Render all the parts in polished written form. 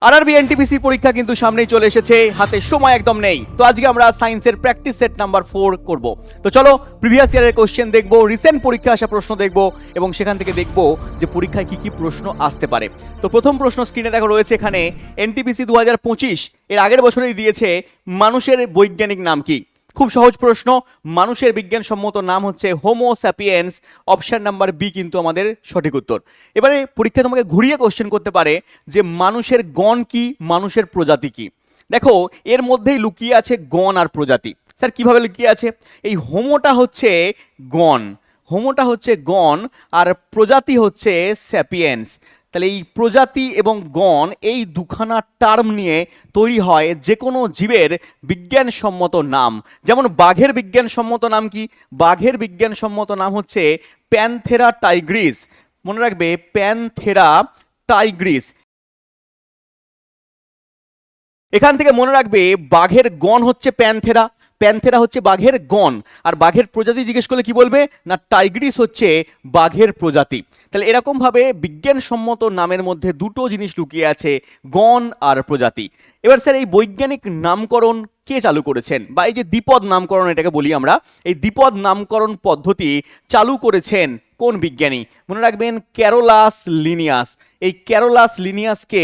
RRB NTPC পরীক্ষা কিন্তু সামনেই চলে এসেছে, হাতে সময় একদম নেই। তো আজকে আমরা সায়েন্সের প্র্যাকটিস সেট নাম্বার 4 করব। তো চলো প্রিভিয়াস ইয়ারের কোশ্চেন দেখবো, রিসেন্ট পরীক্ষা আসা প্রশ্ন দেখবো এবং সেখান থেকে দেখবো যে পরীক্ষায় কি কি প্রশ্ন আসতে পারে। তো প্রথম প্রশ্ন স্ক্রিনে দেখো রয়েছে এখানে, এনটিপিসি 2025 এর আগের বছরেই দিয়েছে মানুষের বৈজ্ঞানিক নাম কি। খুব সহজ প্রশ্ন, মানুষের বিজ্ঞানসম্মত নাম হচ্ছে Homo sapiens, option number B কিন্তু আমাদের সঠিক উত্তর। এবারে পরীক্ষা তোমাকে ঘুরিয়ে কোশ্চেন করতে পারে যে মানুষের গণ কি, মানুষের প্রজাতি কি। দেখো এর মধ্যেই লুকিয়ে আছে গণ আর প্রজাতি। স্যার কিভাবে লুকিয়ে আছে? এই হোমোটা হচ্ছে গণ, হোমোটা হচ্ছে গণ আর প্রজাতি হচ্ছে স্যাপিয়েন্স। তাহলে এই প্রজাতি এবং গণ এই দুখানা টার্ম নিয়ে তৈরি হয় যে কোনো জীবের বিজ্ঞানসম্মত নাম। যেমন বাঘের বিজ্ঞানসম্মত নাম কি? বাঘের বিজ্ঞানসম্মত নাম হচ্ছে প্যানথেরা টাইগ্রিস। মনে রাখবে প্যানথেরা টাইগ্রিস। এখান থেকে মনে রাখবে বাঘের গণ হচ্ছে প্যানথেরা, প্যানথেরা হচ্ছে বাঘের গণ, আর বাঘের প্রজাতি জিজ্ঞেস করলে কি বলবে না টাইগ্রিস হচ্ছে বাঘের প্রজাতি। তাহলে এরকমভাবে বিজ্ঞানসম্মত নামের মধ্যে দুটো জিনিস লুকিয়ে আছে, গণ আর প্রজাতি। এবার স্যার এই বৈজ্ঞানিক নামকরণ কে চালু করেছেন, বা এই যে দ্বিপদ নামকরণ এটাকে বলি আমরা, এই দ্বিপদ নামকরণ পদ্ধতি চালু করেছেন কোন বিজ্ঞানী? মনে রাখবেন ক্যারোলাস লিনিয়াস। এই ক্যারোলাস লিনিয়াসকে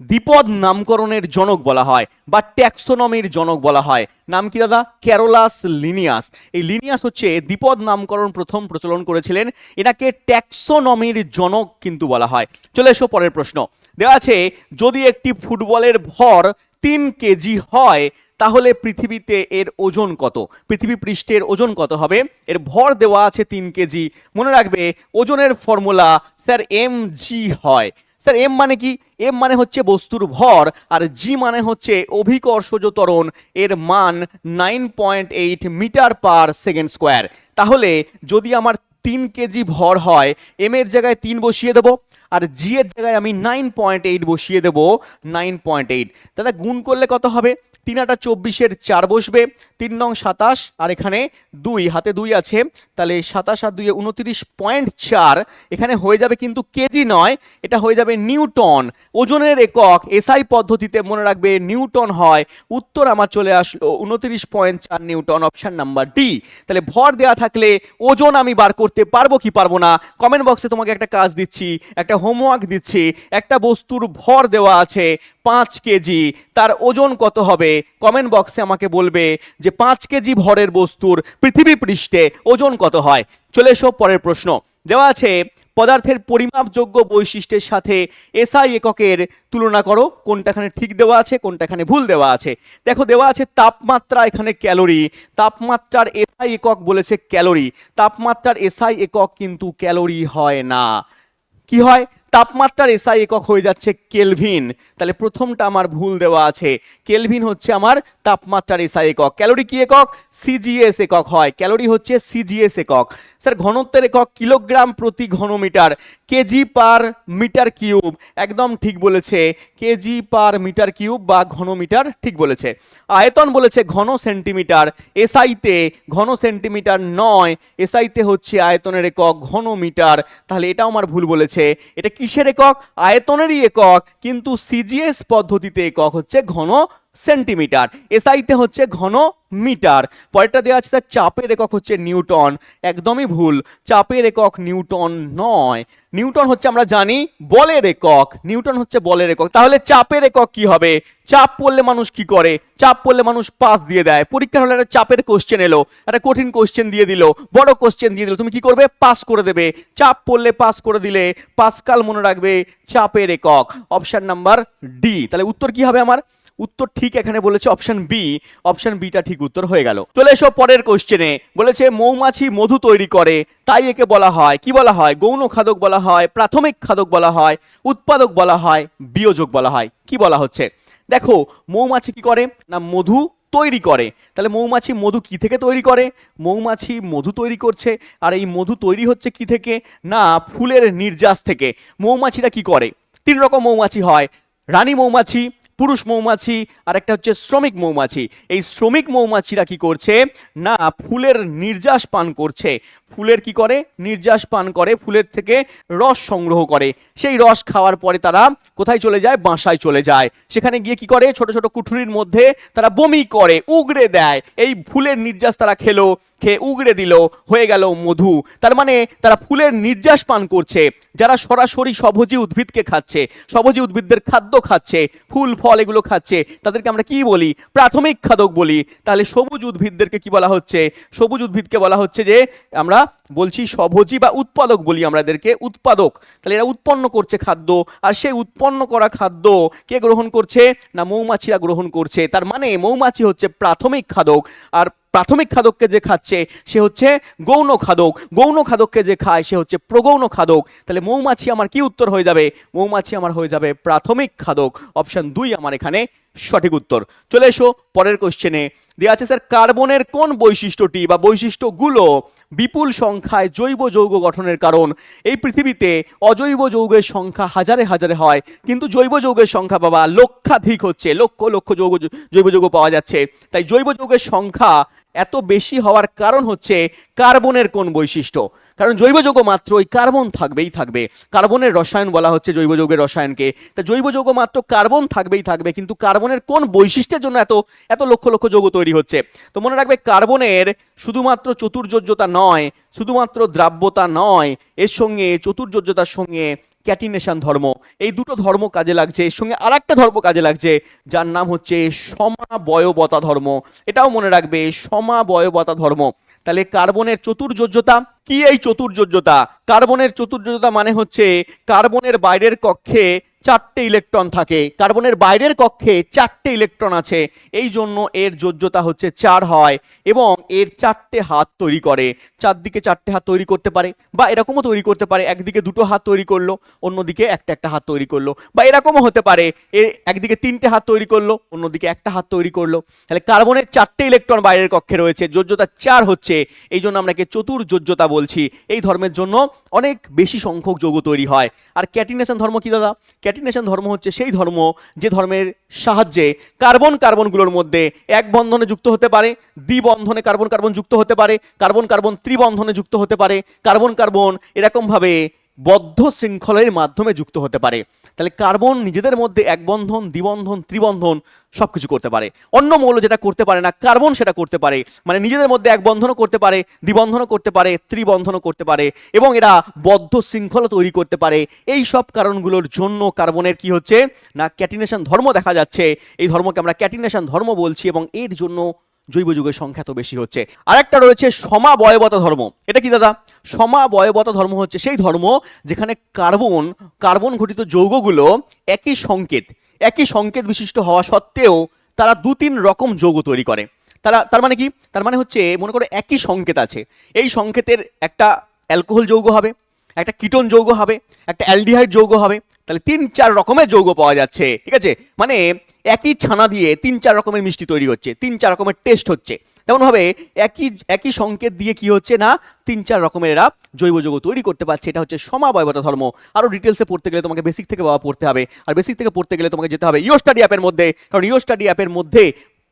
দ্বিপদ নামকরণের জনক বলা হয় বা ট্যাক্সোনমির জনক বলা হয়। নাম কি দাদা? Carolus Linnaeus. এই লিনিয়াস হচ্ছে দ্বিপদ নামকরণ প্রথম প্রচলন করেছিলেন, এটাকে ট্যাক্সোনমির জনক কিন্তু বলা হয়। চলে এসো পরের প্রশ্ন। দেওয়া আছে যদি একটি ফুটবলের ভর 3 কেজি হয় তাহলে পৃথিবীতে এর ওজন কত? পৃথিবী পৃষ্ঠের ওজন কত হবে? এর ভর দেওয়া আছে 3 কেজি। মনে রাখবে ওজনের ফর্মুলা স্যার এম জি হয়। স্যার এম মানে কি? এম মানে হচ্ছে বস্তুর ভর, আর জি মানে হচ্ছে অভিকর্ষজ ত্বরণ। এর মান 9.8 মিটার পার সেকেন্ড স্কোয়ার। তাহলে যদি আমার 3 কেজি ভর হয়, এম এর জায়গায় 3 বসিয়ে দেবো, আর জি এর জায়গায় আমি 9.8 বসিয়ে দেবো। 9.8 দাদা গুণ করলে কত হবে? 3 আটা 24-এর 4 বসবে, 3 নং 27, আর এখানে 2 হাতে 2 আছে, তাহলে 27 আর 2 29.4। এখানে হয়ে যাবে কিন্তু কেজি নয়, এটা হয়ে যাবে নিউটন। ওজনের একক এসআই পদ্ধতিতে মনে রাখবে নিউটন হয়। উত্তর আমার চলে আসলো 29.4 নিউটন, অপশন নাম্বার ডি। তাহলে ভর দেওয়া থাকলে ওজন আমি বার করতে পারবো কি পারবো না? কমেন্ট বক্সে তোমাকে একটা কাজ দিচ্ছি, একটা হোমওয়ার্ক দিচ্ছি। একটা বস্তুর ভর দেওয়া আছে 5 কেজি, তার ওজন কত হবে? কমেন্ট বক্সে আমাকে বলবে যে 5 কেজি ভরের বস্তুর পৃথিবী পৃষ্ঠে ওজন কত হয়। চলে এসো পরের প্রশ্ন। দেওয়া আছে পদার্থের পরিমাপযোগ্য বৈশিষ্ট্যের সাথে এসআই এককের তুলনা করো। কোনটা এখানে ঠিক দেওয়া আছে, কোনটা এখানে ভুল দেওয়া আছে? দেখো দেওয়া আছে তাপমাত্রা, এখানে ক্যালোরি। তাপমাত্রার এসআই একক বলেছে ক্যালোরি। তাপমাত্রার এসআই একক কিন্তু ক্যালোরি হয় না। কি হয়? তাপমাত্রার এসআই একক হয়ে যাচ্ছে কেলভিন। তাহলে প্রথমটা আমার ভুল দেওয়া আছে, কেলভিন হচ্ছে আমার তাপমাত্রার এসআই একক। ক্যালোরি কি একক? সিজিএস একক হয়। ক্যালোরি হচ্ছে সিজিএস একক। স্যার ঘনত্বের একক কিলোগ্রাম প্রতি ঘনমিটার। কেজি পার মিটার কিউব, একদম ঠিক বলেছে, কেজি পার মিটার কিউব বা ঘনমিটার, ঠিক বলেছে। আয়তন বলেছে ঘন সেন্টিমিটার। এসআইতে ঘন সেন্টিমিটার নয়, এসআইতে হচ্ছে আয়তনের একক ঘনমিটার। তাহলে এটাও আমার ভুল বলেছে। এটা কিসের একক? আয়তনেরই একক, কিন্তু সিজিএস পদ্ধতিতে একক হচ্ছে ঘন সেন্টিমিটার, এসআইতে হচ্ছে ঘন মিটার। পরেরটা দেওয়া আছে তার চাপের একক হচ্ছে নিউটন। একদমই ভুল, চাপের একক নিউটন নয়। নিউটন হচ্ছে আমরা জানি বলের একক, নিউটন হচ্ছে বলের একক। তাহলে চাপের একক কি হবে? চাপ পড়লে মানুষ কি করে? চাপ পড়লে মানুষ পাস দিয়ে দেয়। পরীক্ষার হলে একটা চাপের কোশ্চেন এলো, একটা কঠিন কোশ্চেন দিয়ে দিল, বড় কোশ্চেন দিয়ে দিল, তুমি কি করবে? পাস করে দেবে। চাপ পড়লে পাস করে দিলে পাসকাল মনে রাখবে চাপের একক, অপশন নাম্বার ডি। তাহলে উত্তর কি হবে আমার? উত্তর ঠিক এখানে বলেছে অপশন বি, অপশন বিটা ঠিক উত্তর হয়ে গেল। চলে এসো পরের কোশ্চেনে। বলেছে মৌমাছি মধু তৈরি করে, তাই একে বলা হয় কি বলা হয়? গৌণ খাদক বলা হয়, প্রাথমিক খাদক বলা হয়, উৎপাদক বলা হয়, বিয়োজক বলা হয়। কি বলা হচ্ছে? দেখো মৌমাছি কি করে না মধু তৈরি করে। তাহলে মৌমাছি মধু কি থেকে তৈরি করে? মৌমাছি মধু তৈরি করছে, আর এই মধু তৈরি হচ্ছে কি থেকে না ফুলের নির্যাস থেকে। মৌমাছিরা কি করে? 3 রকম মৌমাছি হয়, রানী মৌমাছি, পুরুষ মৌমাছি, আর একটা হচ্ছে শ্রমিক মৌমাছি। এই শ্রমিক মৌমাছিরা কি করছে না ফুলের নির্যাস পান করছে। ফুলের কি করে, নির্যাস পান করে, ফুলের থেকে রস সংগ্রহ করে, সেই রস খাওয়ার পরে তারা কোথায় চলে যায়, বাসায় চলে যায়, সেখানে গিয়ে কি করে, ছোট ছোট কুঠুরির মধ্যে তারা বমি করে, উগড়ে দেয়, এই ফুলের নির্যাস তারা খেলো, খেয়ে উগড়ে দিল, হয়ে গেল মধু। তার মানে তারা ফুলের নির্যাস পান করছে। যারা সরাসরি সবজি উদ্ভিদকে খাচ্ছে, সবজি উদ্ভিদদের খাদ্য খাচ্ছে, ফুল ফল এগুলো খাচ্ছে, তাদেরকে আমরা কি বলি, প্রাথমিক খাদক বলি। তাহলে সবুজ উদ্ভিদদেরকে কি বলা হচ্ছে, সবুজ উদ্ভিদকে বলা হচ্ছে যে আমরা বলছি সবজি বা উৎপাদক বলি আমরা এদেরকে, উৎপাদক। তাহলে এরা উৎপন্ন করছে খাদ্য, আর সেই উৎপন্ন করা খাদ্য কে গ্রহণ করছে, না মৌমাছিরা গ্রহণ করছে। তার মানে মৌমাছি হচ্ছে প্রাথমিক খাদক, আর প্রাথমিক খাদককে যে খাচ্ছে সে হচ্ছে গৌণ খাদক, গৌণ খাদককে যে খায় সে হচ্ছে প্রগৌণ খাদক। তাহলে মৌমাছি আমার কি উত্তর হয়ে যাবে, মৌমাছি আমার হয়ে যাবে প্রাথমিক খাদক। অপশন 2 আমার এখানে সঠিক উত্তর। চলে এসো পরের কোশ্চেনে, দেওয়া আছে স্যার কার্বনের কোন বৈশিষ্ট্যটি বা বৈশিষ্ট্যগুলো বিপুল সংখ্যায় জৈব যৌগ গঠনের কারণ। এই পৃথিবীতে অজৈব যৌগের সংখ্যা হাজারে হাজারে হয়, কিন্তু জৈব যৌগের সংখ্যা বাবা লক্ষাধিক হচ্ছে, লক্ষ লক্ষ জৈব যৌগ পাওয়া যাচ্ছে। তাই জৈব যৌগের সংখ্যা এত বেশি হওয়ার কারণ হচ্ছে কার্বনের কোন বৈশিষ্ট্য। কারণ জৈব যৌগ মাত্র ওই কার্বন থাকবেই থাকবে, কার্বনের রসায়ন বলা হচ্ছে জৈব যৌগের রসায়নকে। তা জৈব যৌগ মাত্র কার্বন থাকবেই থাকবে, কিন্তু কার্বনের কোন বৈশিষ্ট্যের জন্য এত এত লক্ষ লক্ষ যৌগ তৈরি হচ্ছে। তো মনে রাখবে কার্বনের শুধুমাত্র চতুর্যোজ্যতা নয়, শুধুমাত্র দ্রাব্যতা নয়, এর সঙ্গে চতুর্যোজ্যতার সঙ্গে ক্যাটিনেশন ধর্ম, এই দুটো ধর্ম কাজে লাগছে। এর সঙ্গে আর একটা ধর্ম কাজে লাগছে যার নাম হচ্ছে সমাবয়বতা ধর্ম। এটাও মনে রাখবে, সমাবয়বতা ধর্ম। তাহলে কার্বনের চতুর্যোজ্যতা কি, এই চতুর্যোজ্যতা, কার্বনের চতুর্যোজ্যতা মানে হচ্ছে কার্বনের বাইরের কক্ষে 4টে ইলেকট্রন থাকে, কার্বনের বাইরের কক্ষে 4টে ইলেকট্রন আছে, এই জন্য এর যোজ্যতা হচ্ছে 4 হয়, এবং এর 4টে হাত তৈরি করে, চারদিকে 4টে হাত তৈরি করতে পারে, বা এরকমও তৈরি করতে পারে একদিকে 2টো হাত তৈরি করলো, অন্যদিকে একটা একটা হাত তৈরি করলো, বা এরকমও হতে পারে একদিকে 3টে হাত তৈরি করলো, অন্যদিকে একটা হাত তৈরি করলো। তাহলে কার্বনের 4টে ইলেকট্রন বাইরের কক্ষে রয়েছে, যোজ্যতা 4 হচ্ছে, এই জন্য আমরা একে চতুর্যোজ্যতা বলছি। এই ধর্মের জন্য অনেক বেশি সংখ্যক যৌগ তৈরি হয়। আর ক্যাটিনেশন ধর্ম কি দাদা, ক্যাটিনেশন ধর্ম হচ্ছে সেই ধর্ম যে ধর্মের সাহায্যে কার্বন কার্বনগুলোর মধ্যে এক বন্ধনে যুক্ত হতে পারে, দ্বিবন্ধনে কার্বন কার্বন যুক্ত হতে পারে, কার্বন কার্বন ত্রিবন্ধনে যুক্ত হতে পারে, কার্বন কার্বন এরকম ভাবে বদ্ধ শৃঙ্খলের মাধ্যমে যুক্ত হতে পারে। তাহলে কার্বন নিজেদের মধ্যে এক বন্ধন, দ্বিবন্ধন, ত্রিবন্ধন সবকিছু করতে পারে। অন্য মৌল যেটা করতে পারে না, কার্বন সেটা করতে পারে। মানে নিজেদের মধ্যে এক বন্ধনও করতে পারে, দ্বিবন্ধনও করতে পারে, ত্রিবন্ধনও করতে পারে, এবং এরা বদ্ধ শৃঙ্খল তৈরি করতে পারে। এই সব কারণগুলোর জন্য কার্বনের কি হচ্ছে না ক্যাটিনেশন ধর্ম দেখা যাচ্ছে। এই ধর্মকে আমরা ক্যাটিনেশন ধর্ম বলছি, এবং এর জন্য জৈব যৌগের সংখ্যা তো বেশি হচ্ছে। আরেকটা রয়েছে সমাবয়বতা ধর্ম। এটা কি দাদা, সমাবয়বতা ধর্ম হচ্ছে সেই ধর্ম যেখানে কার্বন ঘটিত যৌগগুলো একই সংকেত বিশিষ্ট হওয়া সত্ত্বেও তারা 2-3 রকম যৌগ তৈরি করে। তার মানে কি, তার মানে হচ্ছে মনে করো একই সংকেত আছে, এই সংকেতের একটা অ্যালকোহল যৌগ হবে, একটা কিটোন যৌগ হবে, একটা অ্যালডিহাইড যৌগ হবে। তাহলে 3-4 রকমের যৌগ পাওয়া যাচ্ছে, ঠিক আছে। মানে একই ছানা দিয়ে 3-4 রকমের মিষ্টি তৈরি হচ্ছে, 3-4 রকমের টেস্ট হচ্ছে। তেমন ভাবে একই সংকেত দিয়ে কি হচ্ছে না 3-4 রকমের এরা জৈব যৌগ তৈরি করতে পারছে। এটা হচ্ছে সমাবয়বতা ধর্ম। আরো ডিটেলসে পড়তে গেলে তোমাকে বেসিক থেকে বাবা পড়তে হবে, আর বেসিক থেকে পড়তে গেলে তোমাকে যেতে হবে ইও স্টাডি অ্যাপের মধ্যে, কারণ ইও স্টাডি অ্যাপের মধ্যে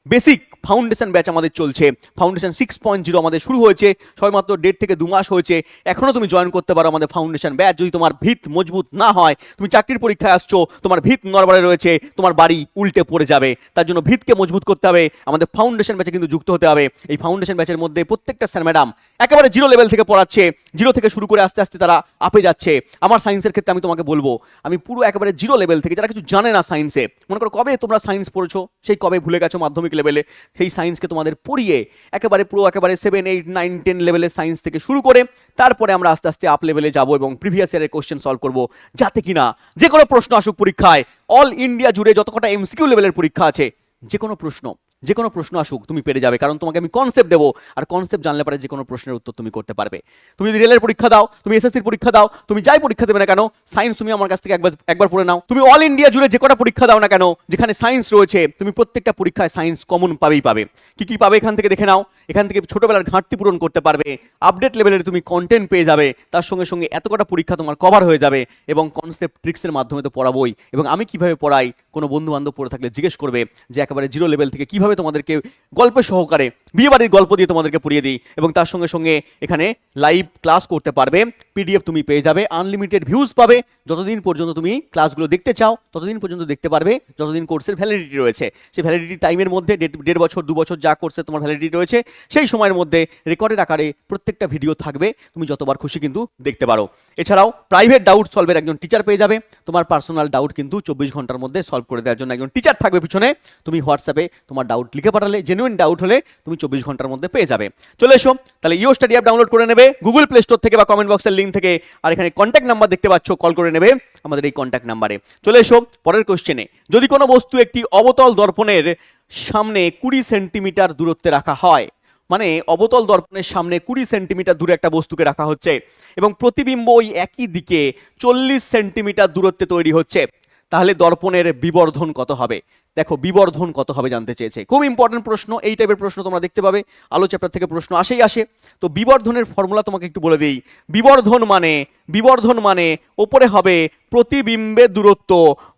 বেসিক ফাউন্ডেশন ব্যাচ আমাদের চলছে। ফাউন্ডেশন 6.0 আমাদের শুরু হয়েছে, সবেমাত্র 1.5 থেকে 2 মাস হয়েছে। এখনো তুমি জয়েন করতে পারো আমাদের ফাউন্ডেশন ব্যাচ। যদি তোমার ভিত মজবুত না হয়, তুমি চাকরির পরীক্ষায় আসছো, তোমার ভিত নড়বড়ে রয়েছে, তোমার বাড়ি উল্টে পড়ে যাবে। তার জন্য ভিতকে মজবুত করতে হবে, আমাদের ফাউন্ডেশন ব্যাচে কিন্তু যুক্ত হতে হবে। এই ফাউন্ডেশন ব্যাচের মধ্যে প্রত্যেকটা স্যার ম্যাডাম একেবারে 0 লেভেল থেকে পড়াচ্ছে, 0 থেকে শুরু করে আস্তে আস্তে তারা আপে যাচ্ছে। আমার সায়েন্সের ক্ষেত্রে আমি তোমাকে বলবো, আমি পুরো একেবারে 0 লেভেল থেকে, যারা কিছু জানে না সায়েন্সে, মনে করো কবে তোমরা সায়েন্স পড়েছো, সেই কবে ভুলে গেছো মাধ্যমিক লেভেলে, সেই সায়েন্সকে তোমাদের পড়িয়ে একেবারে পুরো একেবারে 7, 8, 9, 10 লেভেলের সায়েন্স থেকে শুরু করে তারপরে আমরা আস্তে আস্তে আপ লেভেলে যাব এবং প্রিভিয়াস ইয়ারের কোশ্চেন সলভ করব, যাতে কিনা যে কোনো প্রশ্ন আসুক পরীক্ষায়, অল ইন্ডিয়া জুড়ে যত কটা এমসিকিউ লেভেলের পরীক্ষা আছে, যে কোনো প্রশ্ন আসুক তুমি পেরে যাবে। কারণ তোমাকে আমি কনসেপ্ট দেবো, আর কনসেপ্ট জানলে পরে যে কোনো প্রশ্নের উত্তর তুমি করতে পারবে। তুমি যদি রেলের পরীক্ষা দাও, তুমি এসএসসির পরীক্ষা দাও, তুমি যাই পরীক্ষা দেবে না কেন, সায়েন্স তুমি আমার কাছ থেকে একবার পড়ে নাও। তুমি অল ইন্ডিয়া জুড়ে যে কটা পরীক্ষা দাও না কেন, যেখানে সায়েন্স রয়েছে, তুমি প্রত্যেকটা পরীক্ষায় সায়েন্স কমন পাবে। কি পাবে এখান থেকে দেখে নাও। এখান থেকে ছোটবেলার ঘাটতি পূরণ করতে পারবে, আপডেট লেভেলের তুমি কন্টেন্ট পেয়ে যাবে, তার সঙ্গে সঙ্গে এত কটা পরীক্ষা তোমার কভার হয়ে যাবে। এবং কনসেপ্ট ট্রিক্সের মাধ্যমে তো পড়াবোই। এবং আমি কিভাবে পড়াই, কোনো বন্ধু বান্ধব পড়ে থাকলে জিজ্ঞেস করবে যে একেবারে 0 লেভেল থেকে কিভাবে এইভাবে তোমাদেরকে গল্প সহকারে বিয়েবাড়ির গল্প দিয়ে তোমাদেরকে পড়িয়ে দিই, এবং তার সঙ্গে সঙ্গে এখানে লাইভ ক্লাস করতে পারবে, পিডিএফ তুমি পেয়ে যাবে, আনলিমিটেড ভিউজ পাবে, যতদিন পর্যন্ত তুমি ক্লাসগুলো দেখতে চাও ততদিন পর্যন্ত দেখতে পারবে, যতদিন কোর্সের ভ্যালিডিটি রয়েছে। সেই ভ্যালিডিটি টাইমের মধ্যে 1.5 বছর 2 বছর যা কোর্সে তোমার ভ্যালিডিটি রয়েছে সেই সময়ের মধ্যে রেকর্ডের আকারে প্রত্যেকটা ভিডিও থাকবে, তুমি যতবার খুশি কিন্তু দেখতে পারো। এছাড়াও প্রাইভেট ডাউট সলভের একজন টিচার পেয়ে যাবে, তোমার পার্সোনাল ডাউট কিন্তু 24 ঘন্টার মধ্যে সলভ করে দেওয়ার জন্য একজন টিচার থাকবে পিছনে, তুমি হোয়াটসঅ্যাপে তোমার ডাউট লিখে পাঠালে, জেনুইন ডাউট হলে তুমি 24 ঘন্টার মধ্যে পেয়ে যাবে। চলে এসো, তাহলে ইও স্টাডি অ্যাপ ডাউনলোড করে নেবে গুগল প্লে স্টোর থেকে বা কমেন্ট বক্সের লিঙ্ক থেকে, আর এখানে কন্ট্যাক্ট নাম্বার দেখতে পাচ্ছ, কল করে নেবে আমাদের এই কন্ট্যাক্ট নাম্বারে। চলে এসো পরের কোশ্চেনে। যদি কোনো বস্তু একটি অবতল দর্পণের সামনে 20 সেন্টিমিটার দূরত্বে রাখা হয়, মানে অবতল দর্পণের সামনে 20 সেন্টিমিটার দূরে একটা বস্তুকে রাখা হচ্ছে এবং প্রতিবিম্ব ওই একই দিকে 40 সেন্টিমিটার দূরত্বে তৈরি হচ্ছে, তাহলে দর্পণের বিবর্ধন কত হবে? দেখো বিবর্ধন কত হবে জানতে চেয়েছে, খুব ইম্পর্টেন্ট প্রশ্ন, এই টাইপের প্রশ্ন তোমরা দেখতে পাবে, আলো চ্যাপ্টার থেকে প্রশ্ন আসে। তো বিবর্ধনের ফর্মুলা তোমাকে একটু বলে দিই। বিবর্ধন মানে ওপরে হবে প্রতিবিম্বের দূরত্ব,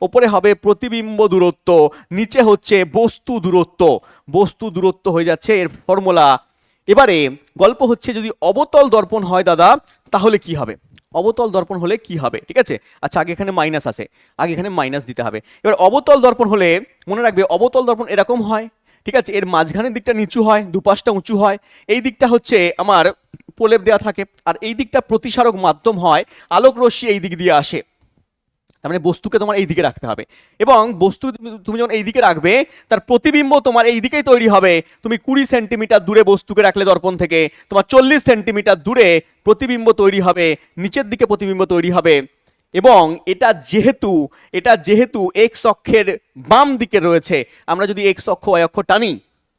ওপরে হবে প্রতিবিম্ব দূরত্ব, নিচে হচ্ছে বস্তু দূরত্ব হয়ে যাচ্ছে এর ফর্মুলা। এবারে গল্প হচ্ছে যদি অবতল দর্পণ হয় দাদা তাহলে কি হবে, অবতল দর্পণ হলে কি হবে, ঠিক আছে? আচ্ছা আগে এখানে মাইনাস আছে, আগে এখানে মাইনাস দিতে হবে। এবার অবতল দর্পণ হলে মনে রাখবে অবতল দর্পণ এরকম হয়, ঠিক আছে? এর মাঝখানের দিকটা নিচু হয়, দুপাশটা উঁচু হয়, এই দিকটা হচ্ছে আমার প্রলেপ দেওয়া থাকে, আর এই দিকটা প্রতিসারক মাধ্যম হয়, আলোক রশ্মি এই দিক দিয়ে আসে, তার মানে বস্তুকে তোমার এই দিকে রাখতে হবে, এবং বস্তু তুমি যখন এই দিকে রাখবে তার প্রতিবিম্ব তোমার এই দিকেই তৈরি হবে। তুমি 20 সেন্টিমিটার দূরে বস্তুকে রাখলে দর্পণ থেকে, তোমার 40 সেন্টিমিটার দূরে প্রতিবিম্ব তৈরি হবে, নিচের দিকে প্রতিবিম্ব তৈরি হবে। এবং এটা যেহেতু এক্স অক্ষের বাম দিকে রয়েছে, আমরা যদি এক্স অক্ষ ওয়াই অক্ষ টানি,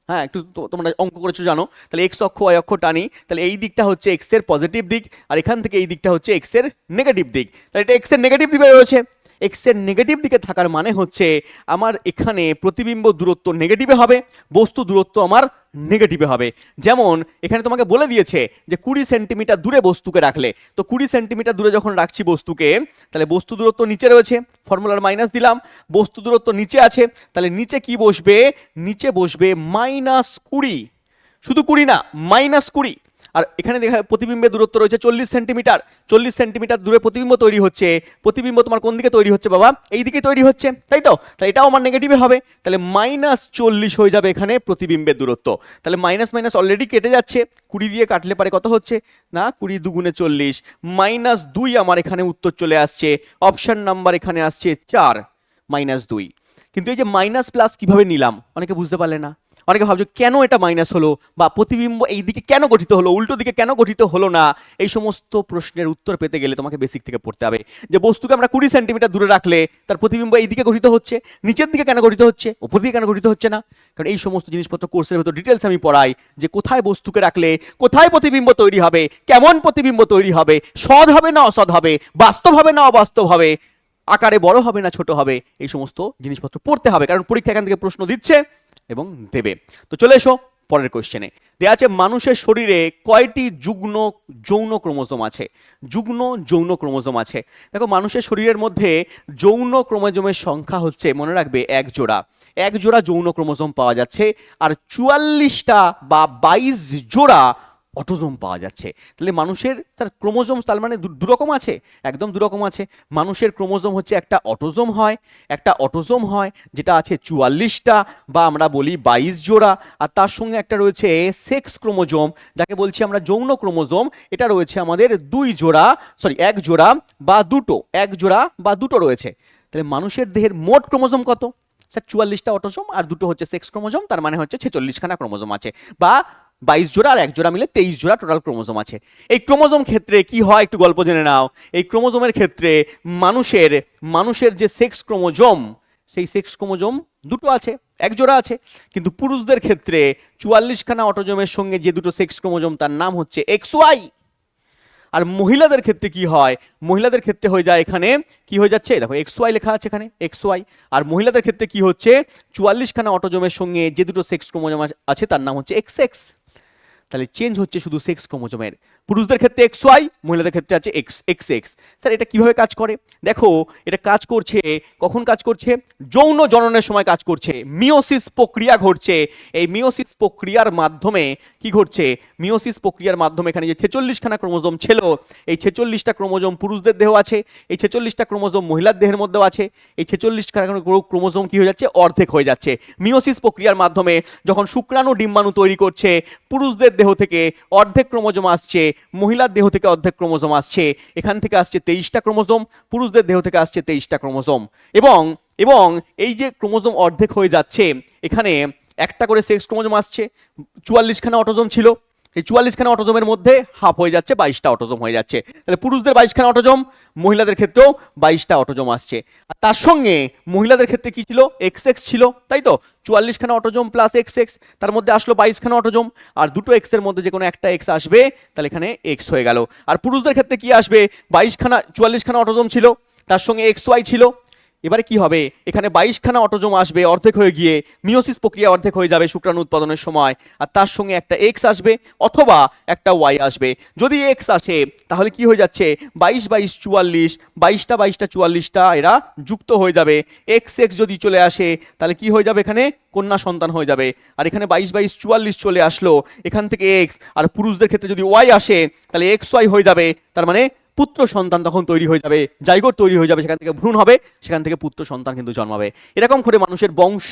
হ্যাঁ একটু তোমরা অঙ্ক করেছো জানো, তাহলে এক্স অক্ষ ওয়াই অক্ষ টানি, তাহলে এই দিকটা হচ্ছে এক্স এর পজিটিভ দিক, আর এখান থেকে এই দিকটা হচ্ছে এক্স এর নেগেটিভ দিক, তাহলে এটা এক্স এর নেগেটিভ দিকে রয়েছে। এক্স এর নেগেটিভ দিকে থাকার মানে হচ্ছে আমার এখানে প্রতিবিম্ব দূরত্ব নেগেটিভে হবে, বস্তু দূরত্ব আমার নেগেটিভে হবে। যেমন এখানে তোমাকে বলে দিয়েছে যে 20 সেন্টিমিটার দূরে বস্তুকে রাখলে, তো 20 সেন্টিমিটার দূরে যখন রাখছি বস্তুকে, তাহলে বস্তু দূরত্ব নিচে রয়েছে, ফর্মুলার মাইনাস দিলাম, বস্তু দূরত্ব নিচে আছে, তাহলে নিচে কি বসবে, নিচে বসবে -20, শুধু 20 না -20। আর এখানে দেখা প্রতিবিম্বের দূরত্ব রয়েছে 40 সেন্টিমিটার, 40 সেন্টিমিটার দূরে প্রতিবিম্ব তৈরি হচ্ছে, প্রতিবিম্ব তোমার কোন দিকে তৈরি হচ্ছে বাবা, এই দিকে তৈরি হচ্ছে, তাই তো? তাহলে এটাও আমার নেগেটিভে হবে, তাহলে -40 হয়ে যাবে এখানে প্রতিবিম্বের দূরত্ব। তাহলে মাইনাস মাইনাস অলরেডি কেটে যাচ্ছে, 20 দিয়ে কাটলে পারে কত হচ্ছে না, 20 দুগুণে 40, -2 আমার এখানে উত্তর চলে আসছে, অপশন নাম্বার এখানে আসছে 4, -2। কিন্তু এই যে মাইনাস প্লাস কিভাবে নিলাম অনেকে বুঝতে পারলে না, অনেকে ভাবছো কেন এটা মাইনাস হলো, বা প্রতিবিম্ব এই দিকে কেন গঠিত হলো, উল্টো দিকে কেন গঠিত হলো না। এই সমস্ত প্রশ্নের উত্তর পেতে গেলে তোমাকে বেসিক থেকে পড়তে হবে যে বস্তুকে আমরা 20 সেন্টিমিটার দূরে রাখলে তার প্রতিবিম্ব এই দিকে গঠিত হচ্ছে, নিচের দিকে কেন গঠিত হচ্ছে, উপর দিকে কেন গঠিত হচ্ছে না। কারণ এই সমস্ত জিনিসপত্র কোর্সের ভেতর ডিটেলস আমি পড়াই যে কোথায় বস্তুকে রাখলে কোথায় প্রতিবিম্ব তৈরি হবে, কেমন প্রতিবিম্ব তৈরি হবে, সৎ হবে না অসৎ হবে, বাস্তব হবে না অবাস্তব হবে, আকারে বড় হবে না ছোট হবে, এই সমস্ত জিনিসপত্র পড়তে হবে, কারণ পরীক্ষা এখান থেকে প্রশ্ন দিচ্ছে এবং দেবে। তো চলে এসো পরের কোশ্চেনে। দেয়া আছে মানুষের শরীরে কয়টি যৌন ক্রোমোজোম আছে, যৌন ক্রোমোজোম আছে। দেখো মানুষের শরীরের মধ্যে যৌন ক্রোমোজোমের সংখ্যা হচ্ছে, মনে রাখবে, এক জোড়া যৌন ক্রোমোজোম পাওয়া যাচ্ছে, আর 44টা বা 22 জোড়া অটোজোম পাওয়া যাচ্ছে। তাহলে মানুষের তার ক্রোমোজোম তার মানে দুরকম আছে, একদম দুরকম আছে। মানুষের ক্রোমোজোম হচ্ছে একটা অটোজোম হয় যেটা আছে 44টা বা আমরা বলি 22 জোড়া, আর তার সঙ্গে একটা রয়েছে সেক্স ক্রোমোজোম যাকে বলছি আমরা যৌন ক্রোমোজোম, এটা রয়েছে আমাদের এক জোড়া বা দুটো রয়েছে। তাহলে মানুষের দেহের মোট ক্রোমোজোম কত? স্যার 44টা অটোজোম আর দুটো হচ্ছে সেক্স ক্রোমোজোম, তার মানে হচ্ছে 46খানা ক্রোমোজোম আছে, বা 22 জোড়া আর এক জোড়া মিলে 23 জোড়া টোটাল ক্রোমোজোম আছে। এই ক্রোমোজোম ক্ষেত্রে কি হয় একটু গল্প জেনে নাও। এই ক্রোমোজোমের ক্ষেত্রে মানুষের যে সেক্স ক্রোমোজোম, সেই সেক্স ক্রোমোজোম দুটো আছে, এক জোড়া আছে। কিন্তু পুরুষদের ক্ষেত্রে 44খানা অটোজোমের সঙ্গে যে দুটো সেক্স ক্রোমোজোম তার নাম হচ্ছে XY। আর মহিলাদের ক্ষেত্রে কি হয়, মহিলাদের ক্ষেত্রে হয়ে যায় এখানে কি হয়ে যাচ্ছে, দেখো XY লেখা আছে এখানে XY। আর মহিলাদের ক্ষেত্রে কি হচ্ছে, 44খানা অটোজোমের সঙ্গে যে দুটো সেক্স ক্রোমোজোম আছে তার নাম হচ্ছে XX। তাহলে চেঞ্জ হচ্ছে শুধু সেক্স ক্রোমোজোমের। পুরুষদের ক্ষেত্রে এক্স ওয়াই, মহিলাদের ক্ষেত্রে আছে এক্স এক্স এক্স। স্যার এটা কিভাবে কাজ করে? দেখো এটা কাজ করছে, কখন কাজ করছে? যৌন জননের সময় কাজ করছে, মিওসিস প্রক্রিয়া ঘটছে। এই মিওসিস প্রক্রিয়ার মাধ্যমে কি ঘটছে? মিওসিস প্রক্রিয়ার মাধ্যমে এখানে যে 46খানা ক্রোমোজোম ছিল, এই 46টা ক্রোমোজোম পুরুষদের দেহ আছে, এই 46টা ক্রোমোজোম মহিলার দেহের মধ্যেও আছে। এই 46খানা ক্রোমোজোম কি হয়ে যাচ্ছে? অর্ধেক হয়ে যাচ্ছে। মিওসিস প্রক্রিয়ার মাধ্যমে যখন শুক্রাণু ডিম্বাণু তৈরি করছে, পুরুষদের দেহ থেকে অর্ধেক ক্রোমোজোম আসছে, মহিলার দেহ থেকে অর্ধেক ক্রোমোজোম আসছে। এখান থেকে আসছে 23টা ক্রোমোজোম, পুরুষদের দেহ থেকে আসছে 23টা ক্রোমোজোম। এবং এবং এই যে ক্রোমোজোম অর্ধেক হয়ে যাচ্ছে, এখানে একটা করে সেক্স ক্রোমোজোম আসছে। 44খানা অটোজোম ছিল, এই 44খানা অটোজোমের মধ্যে হাফ হয়ে যাচ্ছে, 22টা অটোজোম হয়ে যাচ্ছে। তাহলে পুরুষদের 22খানা অটোজোম, মহিলাদের ক্ষেত্রেও 22টা অটোজোম আসছে। আর তার সঙ্গে মহিলাদের ক্ষেত্রে কি ছিল? এক্স এক্স ছিল, তাই তো? 44খানা অটোজোম প্লাস এক্স এক্স, তার মধ্যে আসলো 22খানা অটোজোম, আর দুটো এক্স এর মধ্যে যে কোনো একটা এক্স আসবে, তাহলে এখানে এক্স হয়ে গেল। আর পুরুষদের ক্ষেত্রে কি আসবে? 44খানা অটোজোম ছিল, তার সঙ্গে এক্স ওয়াই ছিল। এবারে কি হবে? এখানে 22খানা অটোজোম আসবে অর্ধেক হয়ে গিয়ে, মিওসিস প্রক্রিয়া অর্ধেক হয়ে যাবে শুক্রাণু উৎপাদনের সময়, আর তার সঙ্গে একটা এক্স আসবে অথবা একটা ওয়াই আসবে। যদি এক্স আসে তাহলে কি হয়ে যাচ্ছে? 22 22 44, 22টা 22টা 44টা এরা যুক্ত হয়ে যাবে। এক্স এক্স যদি চলে আসে তাহলে কি হয়ে যাবে? এখানে কন্যা সন্তান হয়ে যাবে। আর এখানে 22 22 44 চলে আসলো, এখান থেকে এক্স, আর পুরুষদের ক্ষেত্রে যদি ওয়াই আসে তাহলে এক্স ওয়াই হয়ে যাবে। তার মানে পুত্র সন্তান তখন তৈরি হয়ে যাবে, জাইগোট তৈরি হয়ে যাবে, সেখান থেকে ভ্রূণ হবে, সেখান থেকে পুত্র সন্তান কিন্তু জন্মাবে। এরকম করে মানুষের বংশ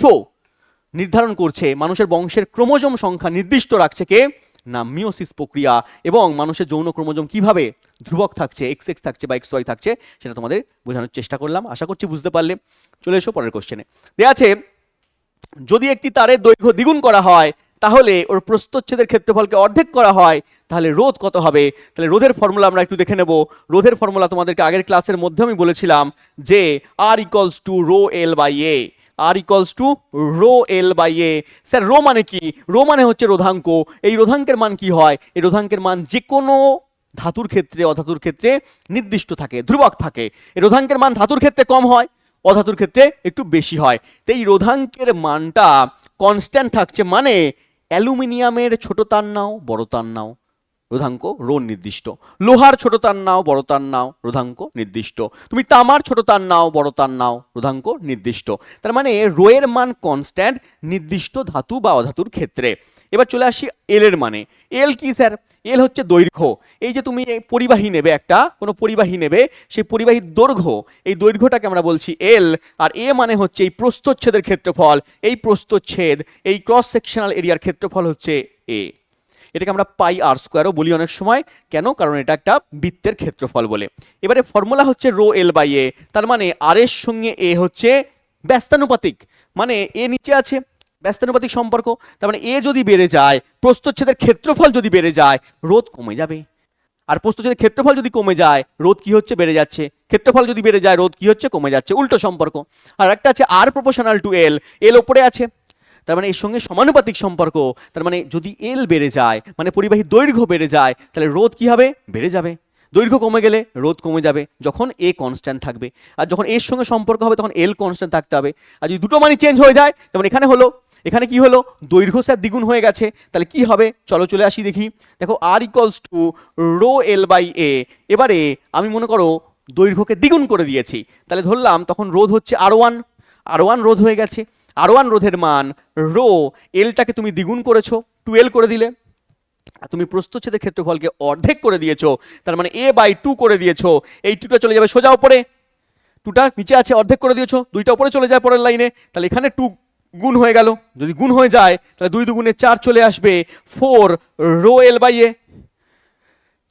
নির্ধারণ করছে, মানুষের বংশের ক্রোমোজোম সংখ্যা নির্দিষ্ট রাখছে কে? না মিওসিস প্রক্রিয়া। এবং মানুষের যৌন ক্রোমোজোম কিভাবে ধ্রুবক থাকছে, এক্স এক্স থাকছে বা এক্স ওয়াই থাকছে, সেটা তোমাদের বোঝানোর চেষ্টা করলাম, আশা করছি বুঝতে পারলে। চলে এসো পরের কোশ্চেনে। দেয়া আছে যদি একটি তারের দৈর্ঘ্য দ্বিগুণ করা হয় তাহলে ওর প্রস্থচ্ছেদের ক্ষেত্রফলকে অর্ধেক করা হয়, তাহলে রোধ কত হবে? তাহলে রোধের ফর্মুলা আমরা একটু দেখে নেব। রোধের ফর্মুলা তোমাদেরকে আগের ক্লাসের মধ্যে আমি বলেছিলাম যে R equals to rho L by A. R equals to rho L by A. Sir rho মানে কি? রো মানে হচ্ছে রোধাঙ্ক। এই রোধাঙ্কের মান কি হয়? এই রোধাঙ্কের মান যে কোনো ধাতুর ক্ষেত্রে অধাতুর ক্ষেত্রে নির্দিষ্ট থাকে, ধ্রুবক থাকে। এই রোধাঙ্কের মান ধাতুর ক্ষেত্রে কম হয়, অধাতুর ক্ষেত্রে একটু বেশি হয়। তো এই রোধাঙ্কের মানটা কনস্ট্যান্ট থাকছে, মানে অ্যালুমিনিয়ামের ছোট তার নাও বড় তার নাও, রোধাঙ্ক রো নির্দিষ্ট। লোহার ছোট তার নাও বড় তার নাও, রোধাঙ্ক নির্দিষ্ট। তুমি তামার ছোট তার নাও বড় তার নাও, রোধাঙ্ক নির্দিষ্ট। তার মানে রো এর মান কনস্ট্যান্ট নির্দিষ্ট ধাতু বা অধাতুর ক্ষেত্রে। এবার চলে আসি এল এর মানে। এল কি স্যার? এল হচ্ছে দৈর্ঘ্য। এই যে তুমি পরিবাহী নেবে, একটা কোনো পরিবাহী নেবে, সেই পরিবাহীর দৈর্ঘ্য, এই দৈর্ঘ্যটাকে আমরা বলছি এল। আর এ মানে হচ্ছে এই প্রস্থচ্ছেদের ক্ষেত্রফল, এই প্রস্থচ্ছেদ, এই ক্রস সেকশনাল এরিয়ার ক্ষেত্রফল হচ্ছে এ। এটাকে আমরা পাই আর স্কোয়ারও বলি অনেক সময়। কেন? কারণ এটা একটা বৃত্তের ক্ষেত্রফল বলে। এবারে ফর্মুলা হচ্ছে রো এল বাই এ। তার মানে আর এর সঙ্গে এ হচ্ছে ব্যস্তানুপাতিক, মানে এ নিচে আছে, ব্যস্তানুপাতিক সম্পর্ক। তার মানে এ যদি বেড়ে যায়, প্রস্থচ্ছেদের ক্ষেত্রফল যদি বেড়ে যায়, রোধ কমে যাবে। আর প্রস্থচ্ছেদের ক্ষেত্রফল যদি কমে যায়, রোধ কি হচ্ছে? বেড়ে যাচ্ছে। ক্ষেত্রফল যদি বেড়ে যায়, রোধ কি হচ্ছে? কমে যাচ্ছে। উল্টো সম্পর্ক। আর একটা আছে আর প্রপোর্শনাল টু এল। এল ওপরে আছে, তার মানে এর সঙ্গে সমানুপাতিক সম্পর্ক। তার মানে যদি এল বেড়ে যায়, মানে পরিবাহীর দৈর্ঘ্য বেড়ে যায়, তাহলে রোধ কি হবে? বেড়ে যাবে। দৈর্ঘ্য কমে গেলে রোধ কমে যাবে, যখন এ কনস্ট্যান্ট থাকবে। আর যখন এর সঙ্গে সম্পর্ক হবে তখন এল কনস্ট্যান্ট থাকতে হবে। আর যদি দুটো মানই চেঞ্জ হয়ে যায়, যেমন এখানে হলো, এখানে কি হলো? দৈর্ঘ্য স্যার দ্বিগুণ হয়ে গেছে, তাহলে কি হবে? চলো চলে আসি দেখি। দেখো R equals to rho L by A. এবারে আমি মনে করো দৈর্ঘ্যকে দ্বিগুণ করে দিয়েছি, তাহলে ধরলাম তখন রোধ হচ্ছে আর ওয়ান। আর ওয়ান রোধ হয়ে গেছে। আর ওয়ান রোধের মান রো, এলটাকে তুমি দ্বিগুণ করেছো, 2l করে দিলে। তুমি প্রস্থচ্ছেদের ক্ষেত্রফলকে অর্ধেক করে দিয়েছো, তার মানে a বাই 2 করে দিয়েছো। এই 2টা চলে যাবে সোজা উপরে, 2টা নিচে আছে, অর্ধেক করে দিয়েছো, 2টা উপরে চলে যায় পরের লাইনে। তাহলে এখানে 2 গুণ হয়ে গেল, যদি গুণ হয়ে যায় তাহলে 2 দুগুণে 4 চলে আসবে, 4 রো এল বাই এ।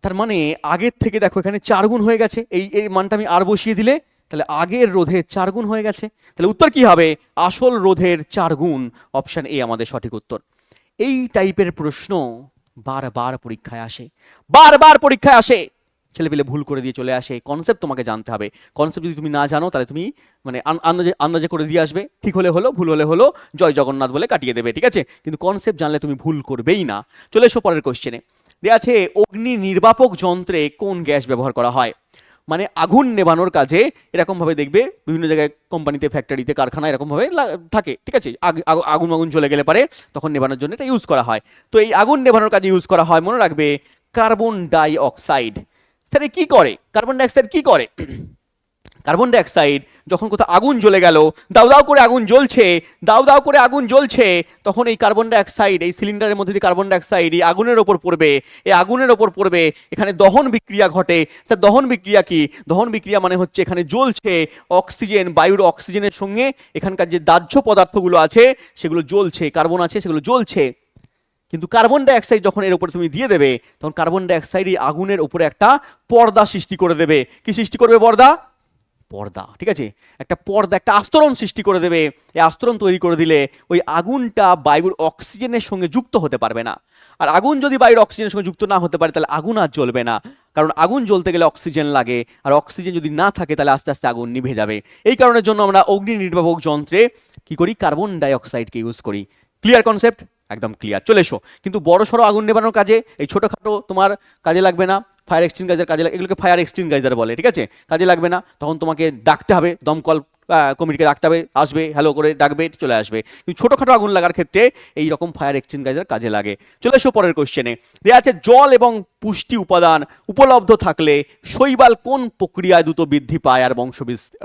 তার মানে আগের থেকে দেখো এখানে 4 গুণ হয়ে গেছে, এই মানটা আমি আর বসিয়ে দিলে তাহলে আগের রোধের 4 গুণ হয়ে গেছে। তাহলে উত্তর কি হবে? আসল রোধের 4 গুণ। অপশন এ আমাদের সঠিক উত্তর। এই টাইপের প্রশ্ন বারবার পরীক্ষায় আসে, বারবার পরীক্ষায় আসে। ছেলেপেলে ভুল করে দিয়ে চলে আসে। কনসেপ্ট তোমাকে জানতে হবে। কনসেপ্ট যদি তুমি না জানো তাহলে তুমি মানে আন্দাজে আন্দাজে করে দিয়ে আসবে, ঠিক হলে হলো, ভুল হলে হলো, জয় জগন্নাথ বলে কাটিয়ে দেবে, ঠিক আছে? কিন্তু কনসেপ্ট জানলে তুমি ভুল করবেই না। চলে এসো পরের কোশ্চেনে। দেয়া আছে অগ্নি নির্বাপক যন্ত্রে কোন গ্যাস ব্যবহার করা হয়? মানে আগুন নেভানোর কাজে এরকমভাবে দেখবে বিভিন্ন জায়গায় কোম্পানিতে, ফ্যাক্টরিতে, কারখানায় এরকমভাবে থাকে, ঠিক আছে। আগুন আগুন চলে গেলে পারে তখন নেভানোর জন্য এটা ইউজ করা হয়। তো এই আগুন নেভানোর কাজে ইউজ করা হয়, মনে রাখবে, কার্বন ডাই অক্সাইড। স্যার কি করে কার্বন ডাই অক্সাইড, কি করে? কার্বন ডাই অক্সাইড যখন কোথাও আগুন জ্বলে গেল, দাউ দাউ করে আগুন জ্বলছে, দাউ দাউ করে আগুন জ্বলছে, তখন এই কার্বন ডাই অক্সাইড এই সিলিন্ডারের মধ্যে দিয়ে কার্বন ডাই অক্সাইড এই আগুনের ওপর পড়বে, এই আগুনের ওপর পড়বে, এখানে দহন বিক্রিয়া ঘটে। স্যার দহন বিক্রিয়া কি? দহন বিক্রিয়া মানে হচ্ছে এখানে জ্বলছে অক্সিজেন, বায়ুর অক্সিজেনের সঙ্গে এখানকার যে দাহ্য পদার্থগুলো আছে সেগুলো জ্বলছে, কার্বন আছে সেগুলো জ্বলছে। কিন্তু কার্বন ডাই অক্সাইড যখন এর উপরে তুমি দিয়ে দেবে, তখন কার্বন ডাই অক্সাইড এই আগুনের উপরে একটা পর্দা সৃষ্টি করে দেবে। কি সৃষ্টি করবে? পর্দা, ঠিক আছে, একটা পর্দা, একটা আস্তরণ সৃষ্টি করে দেবে। এই আস্তরণ তৈরি করে দিলে ওই আগুনটা বায়ুর অক্সিজেনের সঙ্গে যুক্ত হতে পারবে না। আর আগুন যদি বায়ুর অক্সিজেনের সঙ্গে যুক্ত না হতে পারে তাহলে আগুন আর জ্বলবে না, কারণ আগুন জ্বলতে গেলে অক্সিজেন লাগে, আর অক্সিজেন যদি না থাকে তাহলে আস্তে আস্তে আগুন নিভে যাবে। এই কারণের জন্য আমরা অগ্নি নির্বাপক যন্ত্রে কি করি? কার্বন ডাই অক্সাইডকে ইউজ করি। Clear concept? একদম ক্লিয়ার। চলে এসো। কিন্তু বড় সড়ো আগুন নেভানোর কাজে এই ছোটোখাটো তোমার কাজে লাগবে না। ফায়ার এক্সটিংগাইজার কাজে লাগে, এগুলোকে ফায়ার এক্সটিংগাইজার বলে, ঠিক আছে, কাজে লাগবে না। তখন তোমাকে ডাকতে হবে, দমকল কমিটিকে ডাকতে হবে, আসবে, হ্যালো করে ডাকবে, চলে আসবে। কিন্তু ছোটোখাটো আগুন লাগার ক্ষেত্রে এই রকম ফায়ার এক্সটিংগাইজার কাজে লাগে। চলে এসো পরের কোশ্চেনে। দেওয়া আছে জল এবং পুষ্টি উপাদান উপলব্ধ থাকলে শৈবাল কোন প্রক্রিয়ায় দ্রুত বৃদ্ধি পায় আর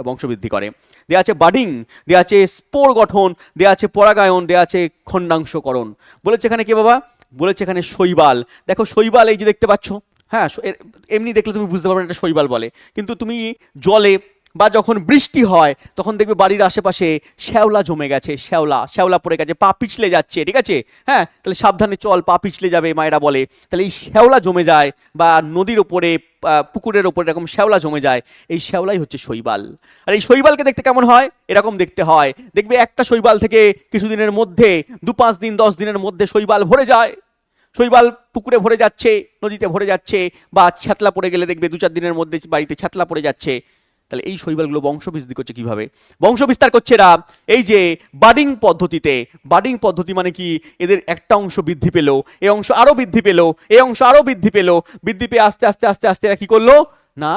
বংশবৃদ্ধি করে? দেওয়া আছে বাডিং, দেওয়া আছে স্পোর গঠন, দেওয়া আছে পরাগায়ন, দেওয়া আছে খণ্ডাংশকরণ। বলেছে এখানে কি বাবা? বলেছে এখানে শৈবাল। দেখো শৈবাল এই যে দেখতে পাচ্ছ, হ্যাঁ, এমনি দেখলে তুমি বুঝতে পারবে না এটা শৈবাল বলে, কিন্তু তুমি জলে বা যখন বৃষ্টি হয় তখন দেখবে বাড়ির আশেপাশে শ্যাওলা জমে গেছে, শ্যাওলা পড়ে গেছে, পা পিছলে যাচ্ছে, ঠিক আছে, হ্যাঁ, তাহলে সাবধানে চল, পা পিছলে যাবে মায়েরা বলে। তাহলে এই শ্যাওলা জমে যায়, বা নদীর ওপরে, পুকুরের ওপরে এরকম শ্যাওলা জমে যায়, এই শ্যাওলাই হচ্ছে শৈবাল। আর এই শৈবালকে দেখতে কেমন হয়? এরকম দেখতে হয়। দেখবে একটা শৈবাল থেকে কিছুদিনের মধ্যে, 2-5 দিন 10 দিনের মধ্যে শৈবাল ভরে যায়। শৈবাল পুকুরে ভরে যাচ্ছে, নদীতে ভরে যাচ্ছে, বা ছ্যাতলা পড়ে গেলে দেখবে 2-4 দিনের মধ্যে বাড়িতে ছ্যাতলা পড়ে যাচ্ছে। তাহলে এই শৈবালগুলো বংশবৃদ্ধি করছে কিভাবে? বংশবিস্তার করছে এরা এই যে বাডিং পদ্ধতিতে। বাডিং পদ্ধতি মানে কি? এদের একটা অংশ বৃদ্ধি পেল, এই অংশ আরো বৃদ্ধি পেল, এই অংশ আরো বৃদ্ধি পেল, বৃদ্ধি পেয়ে আস্তে আস্তে আস্তে আস্তে এরা কি করলো না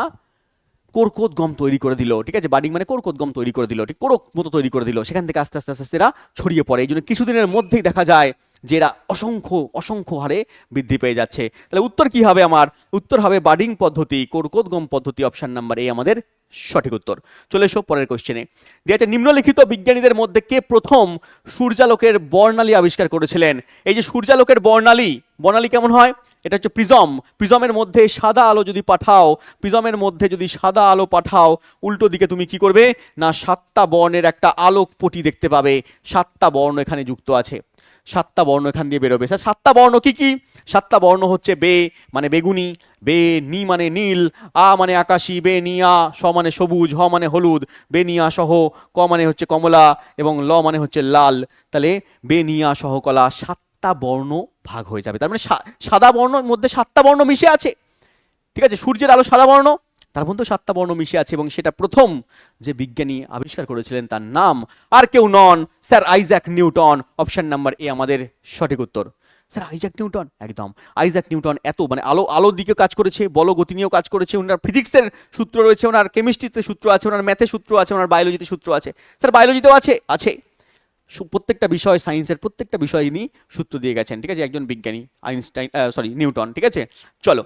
কোরকোদ গম তৈরি করে দিল, ঠিক আছে, বাডিং মানে কোরকোদ গম তৈরি করে দিল, ঠিক কোরক মতো তৈরি করে দিল। সেখান থেকে আস্তে আস্তে আস্তে আস্তে এরা ছড়িয়ে পড়ে। এই জন্য কিছুদিনের মধ্যেই দেখা যায় যে এরা অসংখ্য হারে বৃদ্ধি পেয়ে যাচ্ছে। তাহলে উত্তর কি হবে আমার? উত্তর হবে বাডিং পদ্ধতি, কোরকোদ গম পদ্ধতি, অপশন নাম্বার এ আমাদের সঠিক উত্তর। চলে এসো পরের কোশ্চেনে। দিয়ে আছে নিম্নলিখিত বিজ্ঞানীদের মধ্যে কে প্রথম সূর্যালোকের বর্ণালী আবিষ্কার করেছিলেন? এই যে সূর্যালোকের বর্ণালী কেমন হয়? এটা হচ্ছে প্রিজম। প্রিজমের মধ্যে সাদা আলো যদি পাঠাও, প্রিজমের মধ্যে যদি সাদা আলো পাঠাও, উল্টো দিকে তুমি কি করবে না 7টা বর্ণের একটা আলোকপটী দেখতে পাবে। 7টা বর্ণ এখানে যুক্ত আছে, 7টা বর্ণ এখান দিয়ে বেরোবে। স্যার 7টা বর্ণ কি কি? 7টা বর্ণ হচ্ছে বে মানে বেগুনি, বে নি মানে নীল, আ মানে আকাশী, বে নিয়া, স মানে সবুজ, হ মানে হলুদ, বে নিয়া সহ, ক মানে হচ্ছে কমলা, এবং ল মানে হচ্ছে লাল। তাহলে বে নিয়া সহ কলা 7টা বর্ণ ভাগ হয়ে যাবে। তার মানে সাদা বর্ণের মধ্যে 7টা বর্ণ মিশে আছে, ঠিক আছে, সূর্যের আলো সাদা বর্ণ, তার মধ্যে 7টা বর্ণ মিশে আছে, এবং সেটা প্রথম যে বিজ্ঞানী আবিষ্কার করেছিলেন তার নাম আর কেউ নন sir Isaac Newton. Option number A আমাদের সঠিক উত্তর। স্যার আইজ্যাক নিউটন, একদম আইজ্যাক নিউটন এত মানে আলোর দিকে কাজ করেছে, বলগতি নিয়েও কাজ করেছে, ওনার ফিজিক্সের সূত্র রয়েছে, ওনার কেমিস্ট্রিতে সূত্র আছে, ওনার ম্যাথের সূত্র আছে, ওনার বায়োলজিতে সূত্র আছে। স্যার বায়োলজিতেও আছে। প্রত্যেকটা বিষয়, সায়েন্সের প্রত্যেকটা বিষয় ইনি সূত্র দিয়ে গেছেন, ঠিক আছে, একজন বিজ্ঞানী নিউটন, ঠিক আছে। চলো,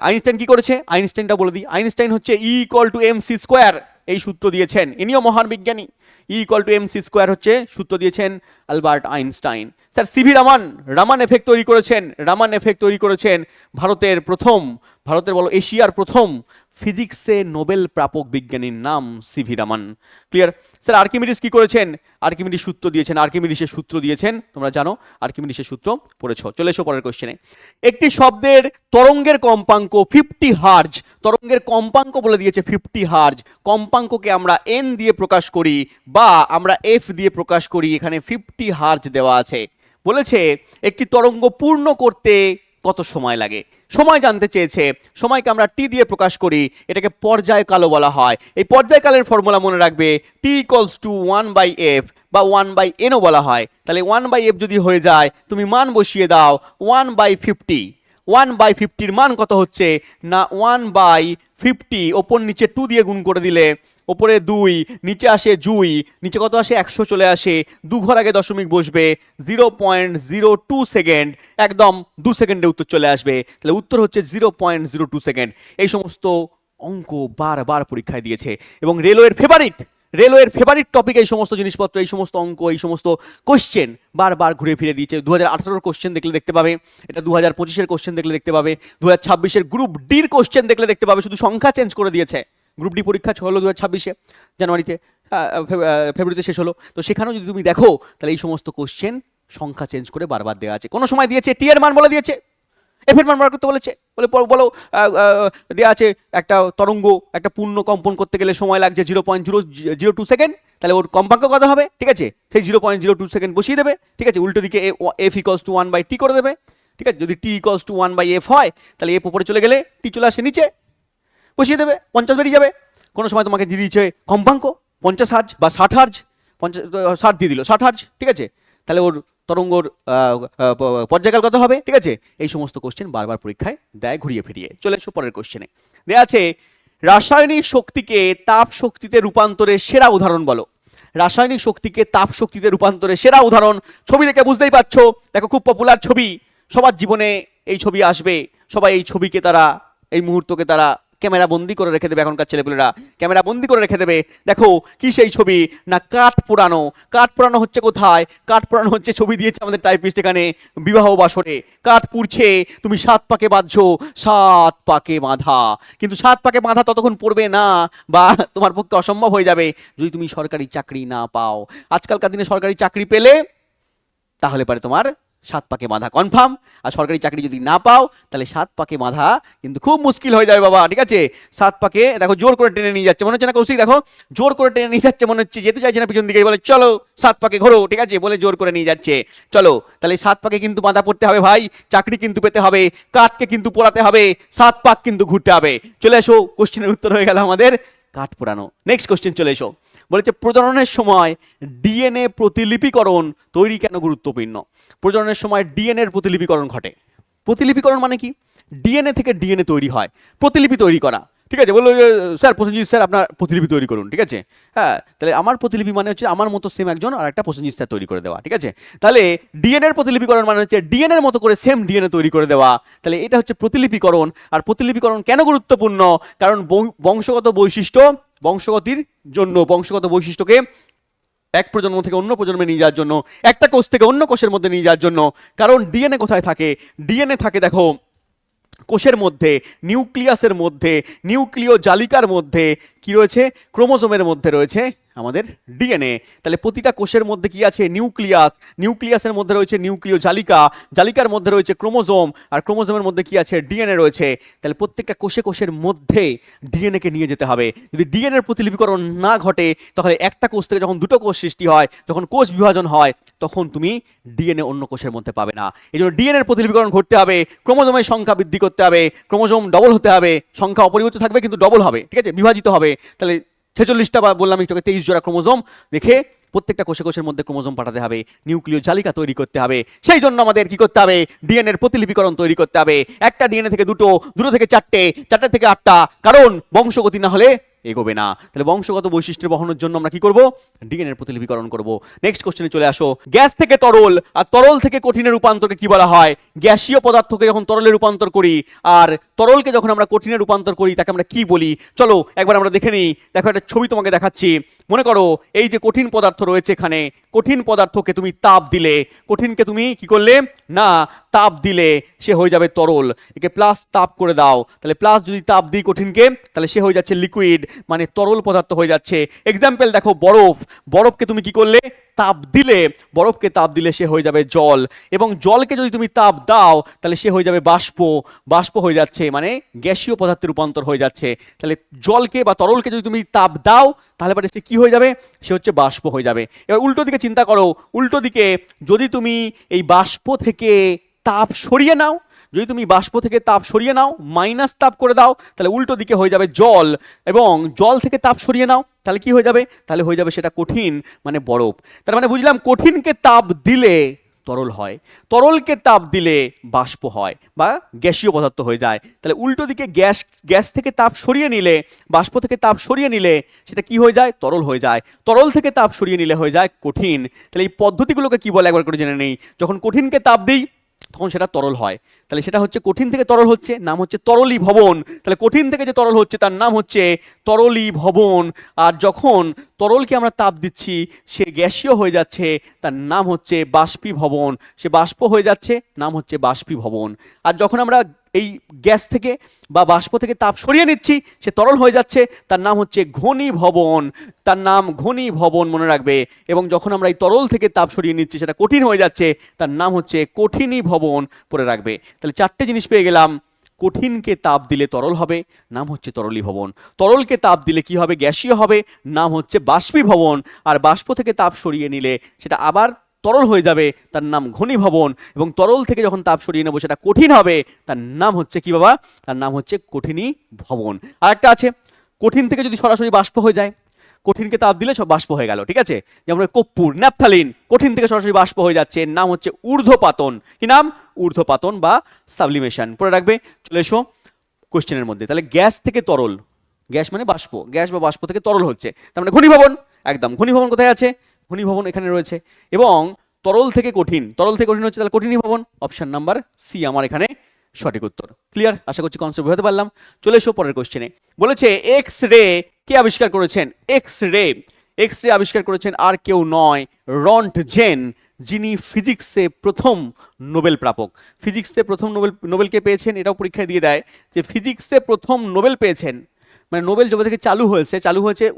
আইনস্টাইন কি করেছে? আইনস্টাইনটা বলে দিই। আইনস্টাইন হচ্ছে E=mc², এই সূত্র দিয়েছেন। ইনিও মহান বিজ্ঞানী। E=mc² হচ্ছে সূত্র দিয়েছেন Albert Einstein. Sir CV Raman effect তৈরি করেছেন ভারতের বলো এশিয়ার প্রথম ফিজিক্সে নোবেল প্রাপক বিজ্ঞানীর নাম CV Raman. Clear? Sir Archimedes কি করেছেন? আর্কিমিডিস সূত্র দিয়েছেন, আর্কিমিডিসের সূত্র দিয়েছেন, তোমরা জানো আর্কিমিডিসের সূত্র পড়েছো। চলে এসো পরের কোশ্চেনে। একটি শব্দের তরঙ্গের কম্পাঙ্ক 50 হার্জ, তরঙ্গের কম্পাঙ্ক বলে দিয়েছে 50 হার্জ। কম্পাঙ্ককে আমরা এন দিয়ে প্রকাশ করি বা আমরা এফ দিয়ে প্রকাশ করি, এখানে 50 হার্জ দেওয়া আছে। বলেছে একটি তরঙ্গ পূর্ণ করতে কত সময় লাগে? সময় জানতে চেয়েছে। সময়কে আমরা টি দিয়ে প্রকাশ করি, এটাকে পর্যায়কালও বলা হয়। এই পর্যায়কালের ফর্মুলা মনে রাখবে, T=1/f বা 1/nও বলা হয়। তাহলে 1/f যদি হয়ে যায় তুমি মান বসিয়ে দাও 1/50, 1/50 মান কত হচ্ছে না 1/50 ওপর নিচে 2 দিয়ে গুণ করে দিলে ওপরে 2, নিচে আসে জুই, নিচে কত আসে 100 চলে আসে, 2 ঘর আগে দশমিক বসবে, 0.02 সেকেন্ড, একদম 2 সেকেন্ডে উত্তর চলে আসবে। তাহলে উত্তর হচ্ছে 0.02 সেকেন্ড। এই সমস্ত অঙ্ক বারবার পরীক্ষায় দিয়েছে এবং রেলওয়ের ফেভারিট টপিক এই সমস্ত জিনিসপত্র, এই সমস্ত অঙ্ক, এই সমস্ত কোশ্চেন বারবার ঘুরে ফিরে দিয়েছে। 2018 কোশ্চেন দেখলে দেখতে পাবে, এটা 2025 কোশ্চেন দেখলে দেখতে পাবে, 2026 গ্রুপ ডির কোশ্চেন দেখলে দেখতে পাবে, শুধু সংখ্যা চেঞ্জ করে দিয়েছে। গ্রুপ ডি পরীক্ষা হলো 2026 জানুয়ারিতে, ফেব্রুয়ারিতে শেষ হলো, তো সেখানেও যদি তুমি দেখো তাহলে এই সমস্ত কোশ্চেন সংখ্যা চেঞ্জ করে বারবার দেওয়া আছে। কোনো সময় দিয়েছে টি এর মান বলে দিয়েছে, এফ এর মান বার করতে বলেছে, বলো দেওয়া আছে একটা তরঙ্গ একটা পূর্ণ কম্পন করতে গেলে সময় লাগছে 0.002 সেকেন্ড, তাহলে ওর কম্পাঙ্ক কত হবে, ঠিক আছে, সেই 0.02 সেকেন্ড বসিয়ে দেবে, ঠিক আছে, উল্টো দিকে এফ ইকলস টু 1/t করে দেবে, ঠিক আছে, যদি টি ইকলস টু 1/f হয় তাহলে এফ উপরে চলে গেলে টি চলে আসে নিচে, বসিয়ে দেবে, 50 বেরিয়ে যাবে। কোনো সময় তোমাকে দিয়ে দিয়েছে কম্পাঙ্ক 50 হার্জ বা 60 হার্জ, 60 দিয়ে দিল 60 হার্জ, ঠিক আছে, তাহলে ওর তরঙ্গর পর্যায়কাল কত হবে, ঠিক আছে। এই সমস্ত কোশ্চেন বারবার পরীক্ষায় দেয় ঘুরিয়ে ফিরিয়ে। চলে এসো পরের কোশ্চেনে, দেয়া আছে রাসায়নিক শক্তিকে তাপ শক্তিতে রূপান্তরের সেরা উদাহরণ বলো। রাসায়নিক শক্তিকে তাপ শক্তিতে রূপান্তরের সেরা উদাহরণ, ছবি দেখে বুঝতেই পারছো, দেখো খুব পপুলার ছবি, সবার জীবনে এই ছবি আসবে, সবাই এই ছবিকে তারা, এই মুহূর্তকে তারা ক্যামেরা বন্দি করে রেখে দেবে, এখনকার ছেলেপুলেরা ক্যামেরা বন্দি করে রেখে দেবে। দেখো কি সেই ছবি না কাঠ পোড়ানো। কাঠ পোড়ানো হচ্ছে কোথায়, কাঠ পোড়ানো হচ্ছে, ছবি দিয়েছে আমাদের টাইপিস্ট এখানে, বিবাহ বাসরে কাঠ পুড়ছে, তুমি 7 পাকে বাঁধছো, 7 পাকে বাঁধা, কিন্তু 7 পাকে বাঁধা ততক্ষণ পড়বে না বা তোমার পক্ষে অসম্ভব হয়ে যাবে যদি তুমি সরকারি চাকরি না পাও। আজকালকার দিনে সরকারি চাকরি পেলে তাহলে পারে তোমার 7 পাকে বাঁধা কনফার্ম, আর সরকারি চাকরি যদি না পাও তাহলে 7 পাকে বাঁধা কিন্তু খুব মুশকিল হয়ে যাবে বাবা, ঠিক আছে। 7 পাকে দেখো জোর করে টেনে নিয়ে যাচ্ছে, মনে হচ্ছে না কৌশিক, দেখো জোর করে টেনে নিয়ে যাচ্ছে, মনে হচ্ছে যেতে চাইছে না পিছন দিকে, বলে চলো 7 পাকে ঘোরো, ঠিক আছে, বলে জোর করে নিয়ে যাচ্ছে, চলো। তাহলে 7 পাকে কিন্তু বাঁধা পড়তে হবে ভাই, চাকরি কিন্তু পেতে হবে, কাঠকে কিন্তু পোড়াতে হবে, 7 পাক কিন্তু ঘুরতে হবে। চলে এসো, কোশ্চেনের উত্তর হয়ে গেল আমাদের কাঠ পোড়ানো। নেক্সট কোশ্চেন চলে এসো, বলেছে প্রজননের সময় ডিএনএ প্রতিলিপিকরণ তৈরি কেন গুরুত্বপূর্ণ। প্রজননের সময় ডিএনএ এর প্রতিলিপিকরণ ঘটে। প্রতিলিপিকরণ মানে কি, ডিএনএ থেকে ডিএনএ তৈরি হয়, প্রতিলিপি তৈরি করা, ঠিক আছে। বললো স্যার প্রসেনজিৎ স্যার আপনার প্রতিলিপি তৈরি করুন, ঠিক আছে, হ্যাঁ, তাহলে আমার প্রতিলিপি মানে হচ্ছে আমার মতো সেম একজন আর একটা প্রসেনজিৎ স্যার তৈরি করে দেওয়া, ঠিক আছে। তাহলে ডিএনএ এর প্রতিলিপিকরণ মানে হচ্ছে ডিএনএ এর মতো করে সেম ডিএনএ তৈরি করে দেওয়া, তাহলে এটা হচ্ছে প্রতিলিপিকরণ। আর প্রতিলিপিকরণ কেন গুরুত্বপূর্ণ, কারণ বংশগত বৈশিষ্ট্য, বংশগতির জন্য, বংশগত বৈশিষ্ট্যকে এক প্রজন্ম থেকে অন্য প্রজন্মে নিয়ে যাওয়ার জন্য, একটা কোষ থেকে অন্য কোষের মধ্যে নিয়ে যাওয়ার জন্য। কারণ ডিএনএ কোথায় থাকে, ডিএনএ থাকে দেখো কোষের মধ্যে, নিউক্লিয়াসের মধ্যে, নিউক্লিয় জালিকার মধ্যে কি রয়েছে, ক্রোমোজোমের মধ্যে রয়েছে আমাদের ডিএনএ। তাহলে প্রতিটা কোষের মধ্যে কি আছে, নিউক্লিয়াস, নিউক্লিয়াসের মধ্যে রয়েছে নিউক্লিয় জালিকা, জালিকার মধ্যে রয়েছে ক্রোমোজোম, আর ক্রোমোজোমের মধ্যে কি আছে, ডিএনএ রয়েছে। তাহলে প্রত্যেকটা কোষে কোষের মধ্যে ডিএনএকে নিয়ে যেতে হবে। যদি ডিএনএর প্রতিলিপিকরণ না ঘটে তাহলে একটা কোষ থেকে যখন দুটো কোষ সৃষ্টি হয়, যখন কোষ বিভাজন হয়, তখন তুমি ডিএনএ অন্য কোষের মধ্যে পাবে না। এই জন্য ডিএনএর প্রতিলিপিকরণ ঘটতে হবে, ক্রোমোজোমের সংখ্যা বৃদ্ধি করতে হবে, ক্রোমোজোম ডবল হতে হবে, সংখ্যা অপরিবর্তিত থাকবে কিন্তু ডবল হবে, ঠিক আছে, বিভাজিত হবে। তাহলে 46টা বা বললাম একটু 23 জোড়া ক্রোমোজোম রেখে প্রত্যেকটা কোষে কোষের মধ্যে ক্রোমোজোম পাঠাতে হবে, নিউক্লিয় জালিকা তৈরি করতে হবে। সেই জন্য আমাদের কি করতে হবে, ডিএনএ এর প্রতিলিপিকরণ তৈরি করতে হবে। একটা ডিএনএ থেকে দুটো, দুটো থেকে চারটে, চারটে থেকে 8টা, কারণ বংশগতি না হলে এগোবে না। তাহলে বংশগত বৈশিষ্ট্য বহনের জন্য আমরা কি করব, ডিএনএ এর প্রতিলিপিকরণ করব। নেক্সট কোশ্চেনে চলে আসো, গ্যাস থেকে তরল আর তরল থেকে কঠিনের রূপান্তরকে কি বলা হয়। গ্যাসীয় পদার্থকে যখন তরলে রূপান্তর করি আর তরলকে যখন আমরা কঠিনে রূপান্তর করি তাকে আমরা কি বলি, চলো একবার আমরা দেখে নিই। দেখো একটা ছবি তোমাকে দেখাচ্ছি, মনে করো এই যে কঠিন পদার্থ রয়েছে এখানে, কঠিন পদার্থকে তুমি তাপ দিলে, কঠিনকে তুমি কি করলে না তাপ দিলে সে হয়ে যাবে তরল। একে প্লাস তাপ করে দাও, তাহলে প্লাস যদি তাপ দিই কঠিনকে তাহলে সে হয়ে যাচ্ছে লিকুইড, মানে তরল পদার্থ হয়ে যাচ্ছে। এক্সাম্পল দেখো বরফ, বরফকে তুমি কি করলে তাপ দিলে, বরফকে তাপ দিলে সে হয়ে যাবে জল, এবং জলকে যদি তুমি তাপ দাও তাহলে সে হয়ে যাবে বাষ্প, বাষ্প হয়ে যাচ্ছে, মানে গ্যাসীয় পদার্থে রূপান্তর হয়ে যাচ্ছে। তাহলে জলকে বা তরলকে যদি তুমি তাপ দাও তাহলে পরে সে কি হয়ে যাবে, সে হচ্ছে বাষ্প হয়ে যাবে। এবার উল্টো দিকে চিন্তা করো, উল্টো দিকে যদি তুমি এই বাষ্প থেকে তাপ সরিয়ে নাও, যদি তুমি বাষ্প থেকে তাপ সরিয়ে নাও, মাইনাস তাপ করে দাও, তাহলে উল্টো দিকে হয়ে যাবে জল, এবং জল থেকে তাপ সরিয়ে নাও তাহলে কি হয়ে যাবে, তাহলে হয়ে যাবে সেটা কঠিন, মানে বরফ। তার মানে বুঝলাম কঠিনকে তাপ দিলে তরল হয়, তরলকে তাপ দিলে বাষ্প হয় বা গ্যাসীয় পদার্থ হয়ে যায়। তাহলে উল্টো দিকে গ্যাস থেকে তাপ সরিয়ে নিলে, বাষ্প থেকে তাপ সরিয়ে নিলে সেটা কি হয়ে যায়? তরল হয়ে যায়। তরল থেকে তাপ সরিয়ে নিলে হয়ে যায় কঠিন। তাহলে এই পদ্ধতিগুলোকে কি বলে একবার করে জেনে নেই। যখন কঠিনকে তাপ দিই তখন সেটা তরল হয়, তাহলে সেটা হচ্ছে কঠিন থেকে তরল হচ্ছে, নাম হচ্ছে তরলীভবন। তাহলে কঠিন থেকে যে তরল হচ্ছে তার নাম হচ্ছে তরলীভবন। আর যখন তরলকে আমরা তাপ দিচ্ছি সে গ্যাসীয় হয়ে যাচ্ছে, তার নাম হচ্ছে বাষ্পীভবন। সে বাষ্প হয়ে যাচ্ছে, নাম হচ্ছে বাষ্পীভবন। আর যখন আমরা এই গ্যাস থেকে বা বাষ্প থেকে তাপ সরিয়ে নিচ্ছি সে তরল হয়ে যাচ্ছে, তার নাম হচ্ছে ঘনীভবন। তার নাম ঘনীভবন, মনে রাখবে। এবং যখন আমরা এই তরল থেকে তাপ সরিয়ে নিচ্ছি সেটা কঠিন হয়ে যাচ্ছে, তার নাম হচ্ছে কঠিনীভবন, পড়ে রাখবে। তাহলে চারটে জিনিস পেয়ে গেলাম। কঠিনকে তাপ দিলে তরল হবে, নাম হচ্ছে তরলীভবন। তরলকে তাপ দিলে কি হবে? গ্যাসীয় হবে, নাম হচ্ছে বাষ্পীভবন। আর বাষ্প থেকে তাপ সরিয়ে নিলে সেটা আবার তরল হয়ে যাবে, তার নাম ঘনীভবন। এবং তরল থেকে যখন তাপ সরিয়ে নেবো সেটা কঠিন হবে, তার নাম হচ্ছে কি বাবা? তার নাম হচ্ছে কঠিনীভবন। আর একটা আছে, কঠিন থেকে যদি সরাসরি বাষ্প হয়ে যায়, কঠিনকে তাপ দিলে সব বাষ্প হয়ে গেল, ঠিক আছে? যেমন কর্পূর, ন্যাপথালিন, কঠিন থেকে সরাসরি বাষ্প হয়ে যাচ্ছে, এর নাম হচ্ছে ঊর্ধ্বপাতন। কি নাম? ঊর্ধ্বপাতন বা সাবলিমেশন, পড়ে রাখবে। চলে এসো কোশ্চেনের মধ্যে। তাহলে গ্যাস থেকে তরল, গ্যাস মানে বাষ্প, গ্যাস বা বাষ্প থেকে তরল হচ্ছে, তার মানে ঘনীভবন। একদম, ঘনীভবন কোথায় আছে? ঘনীভবন এখানে রয়েছে। এবং তরল থেকে কঠিন, তরল থেকে কঠিন হচ্ছে, তাহলে কঠিনীভবন। অপশন নাম্বার সি আমার এখানে সঠিক উত্তর। ক্লিয়ার? আশা করছি কনসেপ্ট বুঝতে পারলাম। চলে এসো পরের কোশ্চেনে। বলেছে এক্স রে কে আবিষ্কার করেছেন? এক্স রে, এক্স রে আবিষ্কার করেছেন আর কেউ নয়, রন্টজেন, যিনি ফিজিক্সে প্রথম নোবেল প্রাপক। ফিজিক্সে প্রথম নোবেল কে পেয়েছেন? এটাও পরীক্ষায় দিয়ে দেয় যে ফিজিক্সে প্রথম নোবেল পেয়েছেন, মানে নোবেল যবে থেকে চালু হয়েছে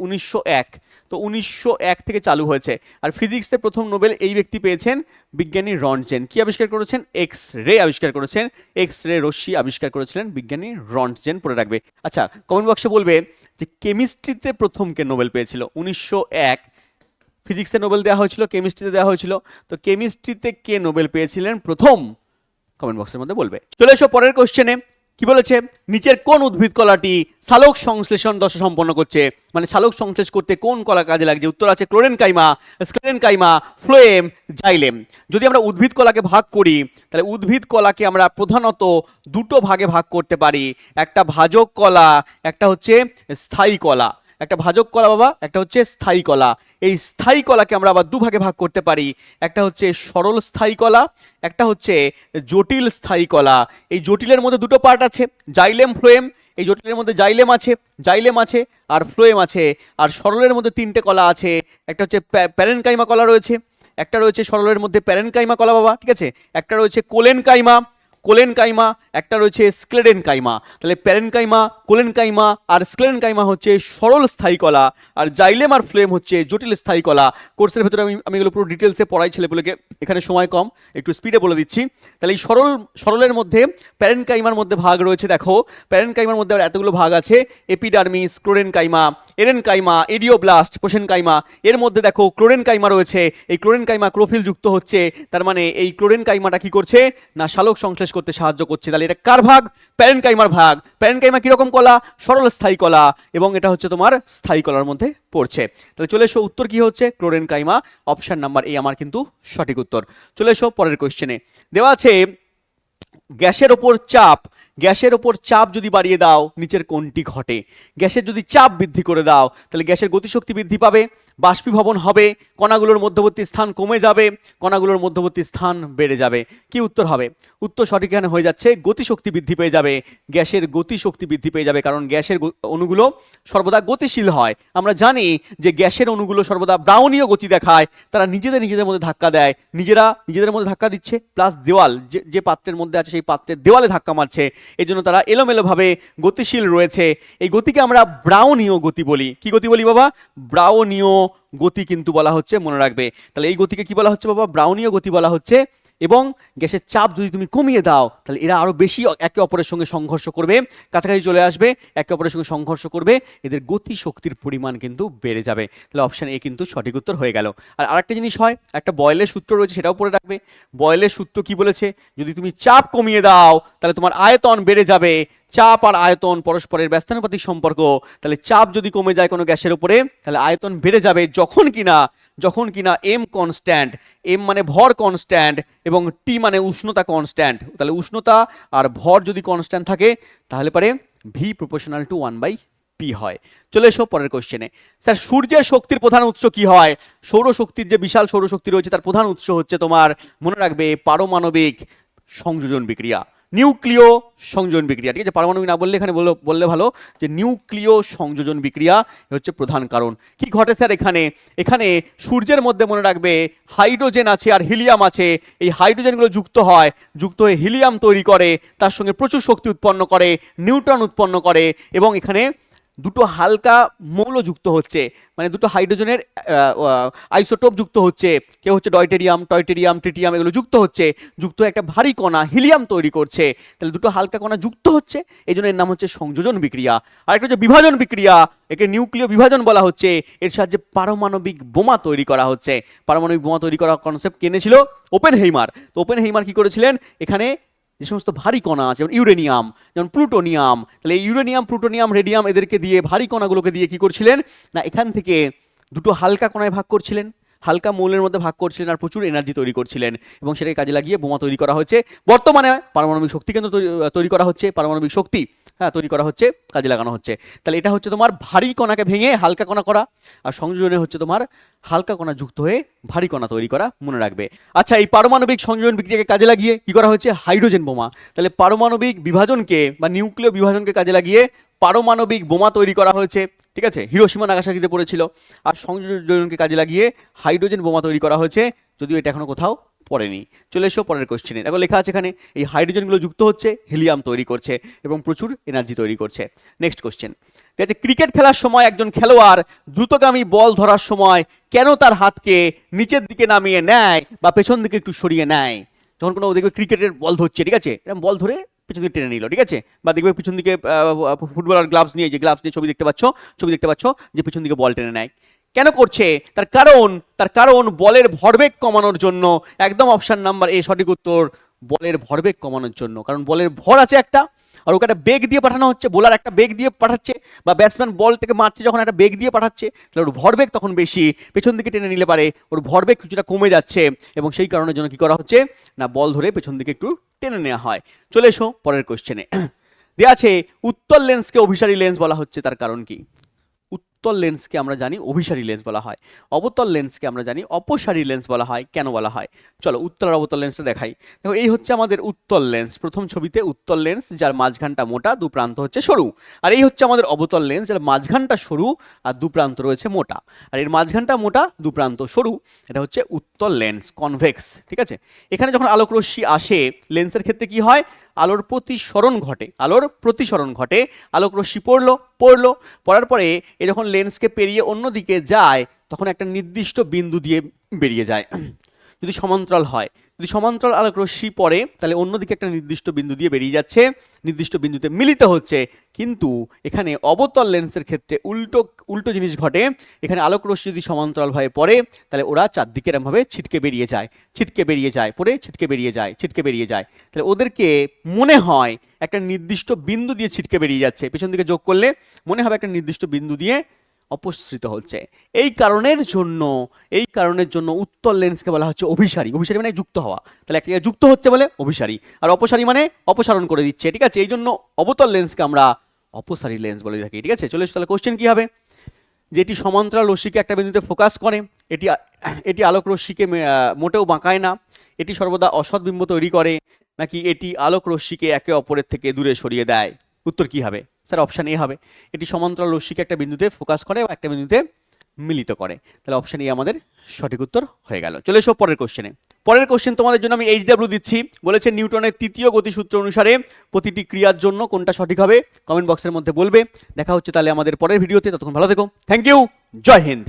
1901, তো 1901 থেকে চালু হয়েছে। আর ফিজিক্সে প্রথম নোবেল এই ব্যক্তি পেয়েছেন, বিজ্ঞানী রন্টজেন। কি আবিষ্কার করেছেন? এক্স রে আবিষ্কার করেছেন, এক্স রে রশ্মি আবিষ্কার করেছিলেন বিজ্ঞানী রন্টজেন, পড়ে রাখবে। আচ্ছা, কমেন্ট বক্সে বলবে যে কেমিস্ট্রিতে প্রথম কে নোবেল পেয়েছিল? 1901 ফিজিক্সে নোবেল দেওয়া হয়েছিল, কেমিস্ট্রিতে দেওয়া হয়েছিল, তো কেমিস্ট্রিতে কে নোবেল পেয়েছিলেন প্রথম? কমেন্ট বক্সের মধ্যে বলবে। চলে এসো পরের কোশ্চেনে। কি বলেছে? নিচের কোন উদ্ভিদ কলাটি সালোক সংশ্লেষণ দশা সম্পন্ন করছে? মানে সালোক সংশ্লেষ করতে কোন কলা কাজে লাগছে? উত্তর আছে ক্লোরেনকাইমা, স্ক্লেরেনকাইমা, ফ্লোয়েম, জাইলেম। যদি আমরা উদ্ভিদ কলাকে ভাগ করি তাহলে উদ্ভিদ কলাকে আমরা প্রধানত দুটো ভাগে ভাগ করতে পারি, একটা ভাজক কলা, একটা হচ্ছে স্থায়ী কলা। একটা ভাজক কলা বাবা, একটা হচ্ছে স্থায়ী কলা। এই স্থায়ী কলাকে আমরা আবার দুভাগে ভাগ করতে পারি, একটা হচ্ছে সরল স্থায়ী কলা, একটা হচ্ছে জটিল স্থায়ী কলা। এই জটিলের মধ্যে দুটো পার্ট আছে, জাইলেম, ফ্লোয়েম। এই জটিলের মধ্যে জাইলেম আছে আর ফ্লোয়েম আছে। আর সরলের মধ্যে তিনটে কলা আছে, একটা হচ্ছে প্যারেনকাইমা কলা রয়েছে, একটা রয়েছে সরলের মধ্যে প্যারেনকাইমা কলা বাবা, ঠিক আছে, একটা রয়েছে কোলেনকাইমা, একটা রয়েছে স্ক্লেরেনকাইমা। তাহলে প্যারেনকাইমা, কোলেনকাইমা আর স্ক্লেরেনকাইমা হচ্ছে সরল স্থায়ী কলা, আর জাইলেম আর ফ্লোয়েম হচ্ছে জটিল স্থায়ী কলা। কোর্সের ভেতরে আমি এগুলো পুরো ডিটেলসে পড়াই ছেলেপুলেকে, এখানে সময় কম, একটু স্পিডে বলে দিচ্ছি। তাহলে এই সরলের মধ্যে প্যারেনকাইমার মধ্যে ভাগ রয়েছে, দেখো প্যারেনকাইমার মধ্যে আর এতগুলো ভাগ আছে, এপিডার্মিস, ক্লোরেনকাইমা, এরেনকাইমা, এডিওব্লাস্ট, পোশেনকাইমা। এর মধ্যে দেখো ক্লোরেনকাইমা রয়েছে, এই ক্লোরেনকাইমা ক্লোরোফিল যুক্ত হচ্ছে, তার মানে এই ক্লোরেনকাইমাটা কি করছে? না সালোক সংশ্লেষ করতে সাহায্য করছে। তাহলে এটা কার ভাগ? প্যারেনকাইমার ভাগ। প্যারেনকাইমা কিরকম কলা? সরল স্থায়ী কলা, এবং এটা হচ্ছে তোমার স্থায়ী কলার মধ্যে পড়ছে। তাহলে চলে এসো, উত্তর কি হচ্ছে? ক্লোরেনকাইমা। অপশন নাম্বার এ আমার কিন্তু সঠিক উত্তর। চলে এসো পরের কোশ্চেনে। দেওয়া আছে গ্যাসের ওপর চাপ যদি বাড়িয়ে দাও নিচের কোনটি ঘটে? গ্যাসের যদি চাপ বৃদ্ধি করে দাও তাহলে গ্যাসের গতিশক্তি বৃদ্ধি পাবে, বাষ্পীভবন হবে, কণাগুলোর মধ্যবর্তী স্থান কমে যাবে, কণাগুলোর মধ্যবর্তী স্থান বেড়ে যাবে। কি উত্তর হবে? উত্তর সঠিক এখানে হয়ে যাচ্ছে গতিশক্তি বৃদ্ধি পেয়ে যাবে, গ্যাসের গতিশক্তি বৃদ্ধি পেয়ে যাবে, কারণ গ্যাসের অণুগুলো সর্বদা গতিশীল হয়। আমরা জানি যে গ্যাসের অণুগুলো সর্বদা ব্রাউনীয় গতি দেখায়, তারা নিজেদের মধ্যে ধাক্কা দেয়, নিজেদের মধ্যে ধাক্কা দিচ্ছে, প্লাস দেওয়াল যে পাত্রের মধ্যে আছে সেই পাত্রের দেওয়ালে ধাক্কা মারছে, এই জন্য তারা এলোমেলোভাবে গতিশীল রয়েছে। এই গতিকে আমরা ব্রাউনীয় গতি বলি। কি গতি বলি বাবা? ব্রাউনীয় গতি কিন্তু বলা হচ্ছে, মনে রাখবে। তাহলে এই গতিকে কি বলা হচ্ছে বাবা? ব্রাউনীয় গতি বলা হচ্ছে। এবং গ্যাসের চাপ যদি তুমি কমিয়ে দাও তাহলে এরা আরো বেশি একে অপরের সঙ্গে সংঘর্ষ করবে, কাছাকাছি চলে আসবে, একে অপরের সঙ্গে সংঘর্ষ করবে, এদের গতি শক্তির পরিমাণ কিন্তু বেড়ে যাবে। তাহলে অপশন এ কিন্তু সঠিক উত্তর হয়ে গেল। আর আরেকটা জিনিস হয়, একটা বয়েলের সূত্র রয়েছে, সেটাও পড়ে রাখবে। বয়েলের সূত্র কি বলেছে? যদি তুমি চাপ কমিয়ে দাও তাহলে তোমার আয়তন বেড়ে যাবে, চাপ আর আয়তন পরস্পরের ব্যস্তানুপাতিক সম্পর্ক। তাহলে চাপ যদি কমে যায় কোনো গ্যাসের উপরে তাহলে আয়তন বেড়ে যাবে, যখন কিনা এম কনস্ট্যান্ট, এম মানে ভর কনস্ট্যান্ট এবং টি মানে উষ্ণতা কনস্ট্যান্ট। তাহলে উষ্ণতা আর ভর যদি কনস্ট্যান্ট থাকে তাহলে পারে ভি প্রপোর্শনাল টু 1/p হয়। চলে এসো পরের কোশ্চেনে। স্যার সূর্যের শক্তির প্রধান উৎস কি হয়? সৌরশক্তির যে বিশাল সৌরশক্তি রয়েছে তার প্রধান উৎস হচ্ছে তোমার, মনে রাখবে, পারমাণবিক সংযোজন বিক্রিয়া, নিউক্লিয় সংযোজন বিক্রিয়া। ঠিক আছে, পারমাণবিক না বললে এখানে বললে ভালো যে নিউক্লিয় সংযোজন বিক্রিয়া হচ্ছে প্রধান কারণ। কি ঘটে স্যার এখানে সূর্যের মধ্যে মনে রাখবে হাইড্রোজেন আছে আর হিলিয়াম আছে। এই হাইড্রোজেনগুলো যুক্ত হয়ে হিলিয়াম তৈরি করে, তার সঙ্গে প্রচুর শক্তি উৎপন্ন করে, নিউট্রন উৎপন্ন করে এবং এখানে দুটো হালকা মৌল যুক্ত হচ্ছে, মানে দুটো হাইড্রোজেনের আইসোটোপ যুক্ত হচ্ছে, কেউ হচ্ছে ডয়টেরিয়াম, ট্রিটিয়াম, এগুলো যুক্ত হয়ে একটা ভারী কণা হিলিয়াম তৈরি করছে। তাহলে দুটো হালকা কণা যুক্ত হচ্ছে, এই জন্য এর নাম হচ্ছে সংযোজন বিক্রিয়া। আর একটা হচ্ছে বিভাজন বিক্রিয়া, একে নিউক্লিয় বিভাজন বলা হচ্ছে। এর সাহায্যে পারমাণবিক বোমা তৈরি করা হচ্ছে। পারমাণবিক বোমা তৈরি করার কনসেপ্ট কিনেছিল ওপেনহেইমার। তো ওপেনহেইমার কি করেছিলেন, এখানে যে সমস্ত ভারী কণা আছে যেমন ইউরেনিয়াম, যেমন প্লুটোনিয়াম, তাহলে ইউরেনিয়াম, প্লুটোনিয়াম, রেডিয়াম এদেরকে দিয়ে, ভারী কণাগুলোকে দিয়ে কি করছিলেন না, এখান থেকে দুটো হালকা কণায় ভাগ করছিলেন, হালকা মৌলের মধ্যে ভাগ করছিলেন আর প্রচুর এনার্জি তৈরি করছিলেন এবং সেটাকে কাজে লাগিয়ে বোমা তৈরি করা হয়েছে। বর্তমানে পারমাণবিক শক্তি কেন্দ্র তৈরি করা হচ্ছে, পারমাণবিক শক্তি তৈরি করা হচ্ছে, কাজে লাগানো হচ্ছে। তাহলে এটা হচ্ছে তোমার ভারী কণাকে ভেঙে হালকা কণা করা, আর সংযোজনে হচ্ছে তোমার হালকা কণা যুক্ত হয়ে ভারী কণা তৈরি করা, মনে রাখবে। আচ্ছা, এই পারমাণবিক সংযোজন বিক্রিয়াকে কাজে লাগিয়ে কি করা হয়েছে, হাইড্রোজেন বোমা। তাহলে পারমাণবিক বিভাজনকে বা নিউক্লিয় বিভাজনকে কাজে লাগিয়ে পারমাণবিক বোমা তৈরি করা হয়েছে। ঠিক আছে, হিরোশিমা নাগাসাকিতে পড়েছিল। আর সংযোজনকে কাজে লাগিয়ে হাইড্রোজেন বোমা তৈরি করা হয়েছে, যদিও এটা এখনো কোথাও পড়েনি। চলে এসো পরের কোশ্চেনে। দেখো লেখা আছে এখানে এই হাইড্রোজেনগুলো যুক্ত হচ্ছে, হিলিয়াম তৈরি করছে এবং প্রচুর এনার্জি তৈরি করছে। নেক্সট কোশ্চেন, ঠিক আছে, ক্রিকেট খেলার সময় একজন খেলোয়াড় দ্রুতগামী বল ধরার সময় কেন তার হাতকে নিচের দিকে নামিয়ে নেয় বা পেছন দিকে একটু সরিয়ে নেয়? যখন কোনো দেখবে ক্রিকেটের বল ধরছে, ঠিক আছে, এরকম বল ধরে পিছন দিকে টেনে নিল, ঠিক আছে, বা দেখবে পিছন দিকে ফুটবলার গ্লাভস নিয়ে ছবি দেখতে পাচ্ছ যে পিছন দিকে বল টেনে নেয়। কেন করছে? তার কারণ বলের ভরবেগ কমানোর জন্য। একদম অপশন নাম্বার এ সঠিক উত্তর, বলের ভরবেগ কমানোর জন্য। কারণ বলের ভর আছে একটা, আর ওকে একটা বেগ দিয়ে পাঠানো হচ্ছে, বোলার একটা বেগ দিয়ে পাঠাচ্ছে বা ব্যাটসম্যান বলটাকে মারছে যখন একটা বেগ দিয়ে পাঠাচ্ছে, তাহলে ওর ভরবেগ তখন বেশি, পেছন দিকে টেনে নিলে পারে ওর ভরবেগ কিছুটা কমে যাচ্ছে এবং সেই কারণের জন্য কি করা হচ্ছে না, বল ধরে পেছন দিকে একটু টেনে নেওয়া হয়। চলে এসো পরের কোশ্চেনে। দেয়া আছে উত্তল লেন্সকে অভিসারী লেন্স বলা হচ্ছে, তার কারণ কি? উত্তল লেন্সকে আমরা জানি অভিসারী লেন্স বলা হয়, অবতল লেন্সকে আমরা জানি অপসারী লেন্স বলা হয়। কেন বলা হয়? চলো উত্তল আর অবতল লেন্সটা দেখাই। দেখো, এই হচ্ছে আমাদের উত্তল লেন্স, প্রথম ছবিতে উত্তল লেন্স যার মাঝখানটা মোটা, দু প্রান্ত হচ্ছে সরু। আর এই হচ্ছে আমাদের অবতল লেন্স যার মাঝখানটা সরু আর দু প্রান্ত রয়েছে মোটা। আর এর মাঝখানটা মোটা, দু প্রান্ত সরু, এটা হচ্ছে উত্তল লেন্স, কনভেক্স। ঠিক আছে, এখানে যখন আলোক রশ্মি আসে লেন্সের ক্ষেত্রে কি হয়, আলোর প্রতিসরণ ঘটে, আলোক রশ্মি পড়ার পরে এ যখন লেন্সকে পেরিয়ে অন্যদিকে যায় তখন একটা নির্দিষ্ট বিন্দু দিয়ে বেরিয়ে যায়। যদি সমান্তরাল আলোক রশ্মি পড়ে তাহলে অন্যদিকে একটা নির্দিষ্ট বিন্দু দিয়ে বেরিয়ে যাচ্ছে, নির্দিষ্ট বিন্দুতে মিলিত হচ্ছে। কিন্তু এখানে অবতল লেন্সের ক্ষেত্রে উল্টো জিনিস ঘটে। এখানে আলোক রশ্মি যদি সমান্তরালভাবে পড়ে তাহলে ওরা চারদিকে এরমভাবে ছিটকে বেরিয়ে যায়, পড়ে ছিটকে বেরিয়ে যায়। তাহলে ওদেরকে মনে হয় একটা নির্দিষ্ট বিন্দু দিয়ে ছিটকে বেরিয়ে যাচ্ছে, পেছন দিকে যোগ করলে মনে হবে একটা নির্দিষ্ট বিন্দু দিয়ে অপসৃত হচ্ছে। এই কারণের জন্য উত্তল লেন্সকে বলা হচ্ছে অভিসারী। অভিসারী মানে যুক্ত হওয়া, তাহলে একটা যুক্ত হচ্ছে বলে অভিসারী, আর অপসারী মানে অপসারণ করে দিচ্ছে। ঠিক আছে, এই জন্য অবতল লেন্সকে আমরা অপসারী লেন্স বলে থাকি। ঠিক আছে, চলে এসো তাহলে কোশ্চেন কি হবে, যে এটি সমান্তরাল রশ্মিকে একটা বিন্দুতে ফোকাস করে, এটি আলোক রশ্মিকে মোটেও বাঁকায় না, এটি সর্বদা অসৎ বিম্ব তৈরি করে, নাকি এটি আলোক রশ্মিকে একে অপরের থেকে দূরে সরিয়ে দেয়? উত্তর কি হবে স্যার? অপশান এ হবে, এটি সমান্তরাল রশ্মিকে একটা বিন্দুতে ফোকাস করে বা একটা বিন্দুতে মিলিত করে। তাহলে অপশান এ আমাদের সঠিক উত্তর হয়ে গেল। চলে এসো পরের কোশ্চেন তোমাদের জন্য আমি HW দিচ্ছি। বলেছে নিউটনের তৃতীয় গতিসূত্র অনুসারে প্রতিটি ক্রিয়ার জন্য কোনটা সঠিক হবে, কমেন্ট বক্সের মধ্যে বলবে। দেখা হচ্ছে তাহলে আমাদের পরের ভিডিওতে, ততক্ষণ ভালো থেকো, থ্যাংক ইউ, জয় হিন্দ।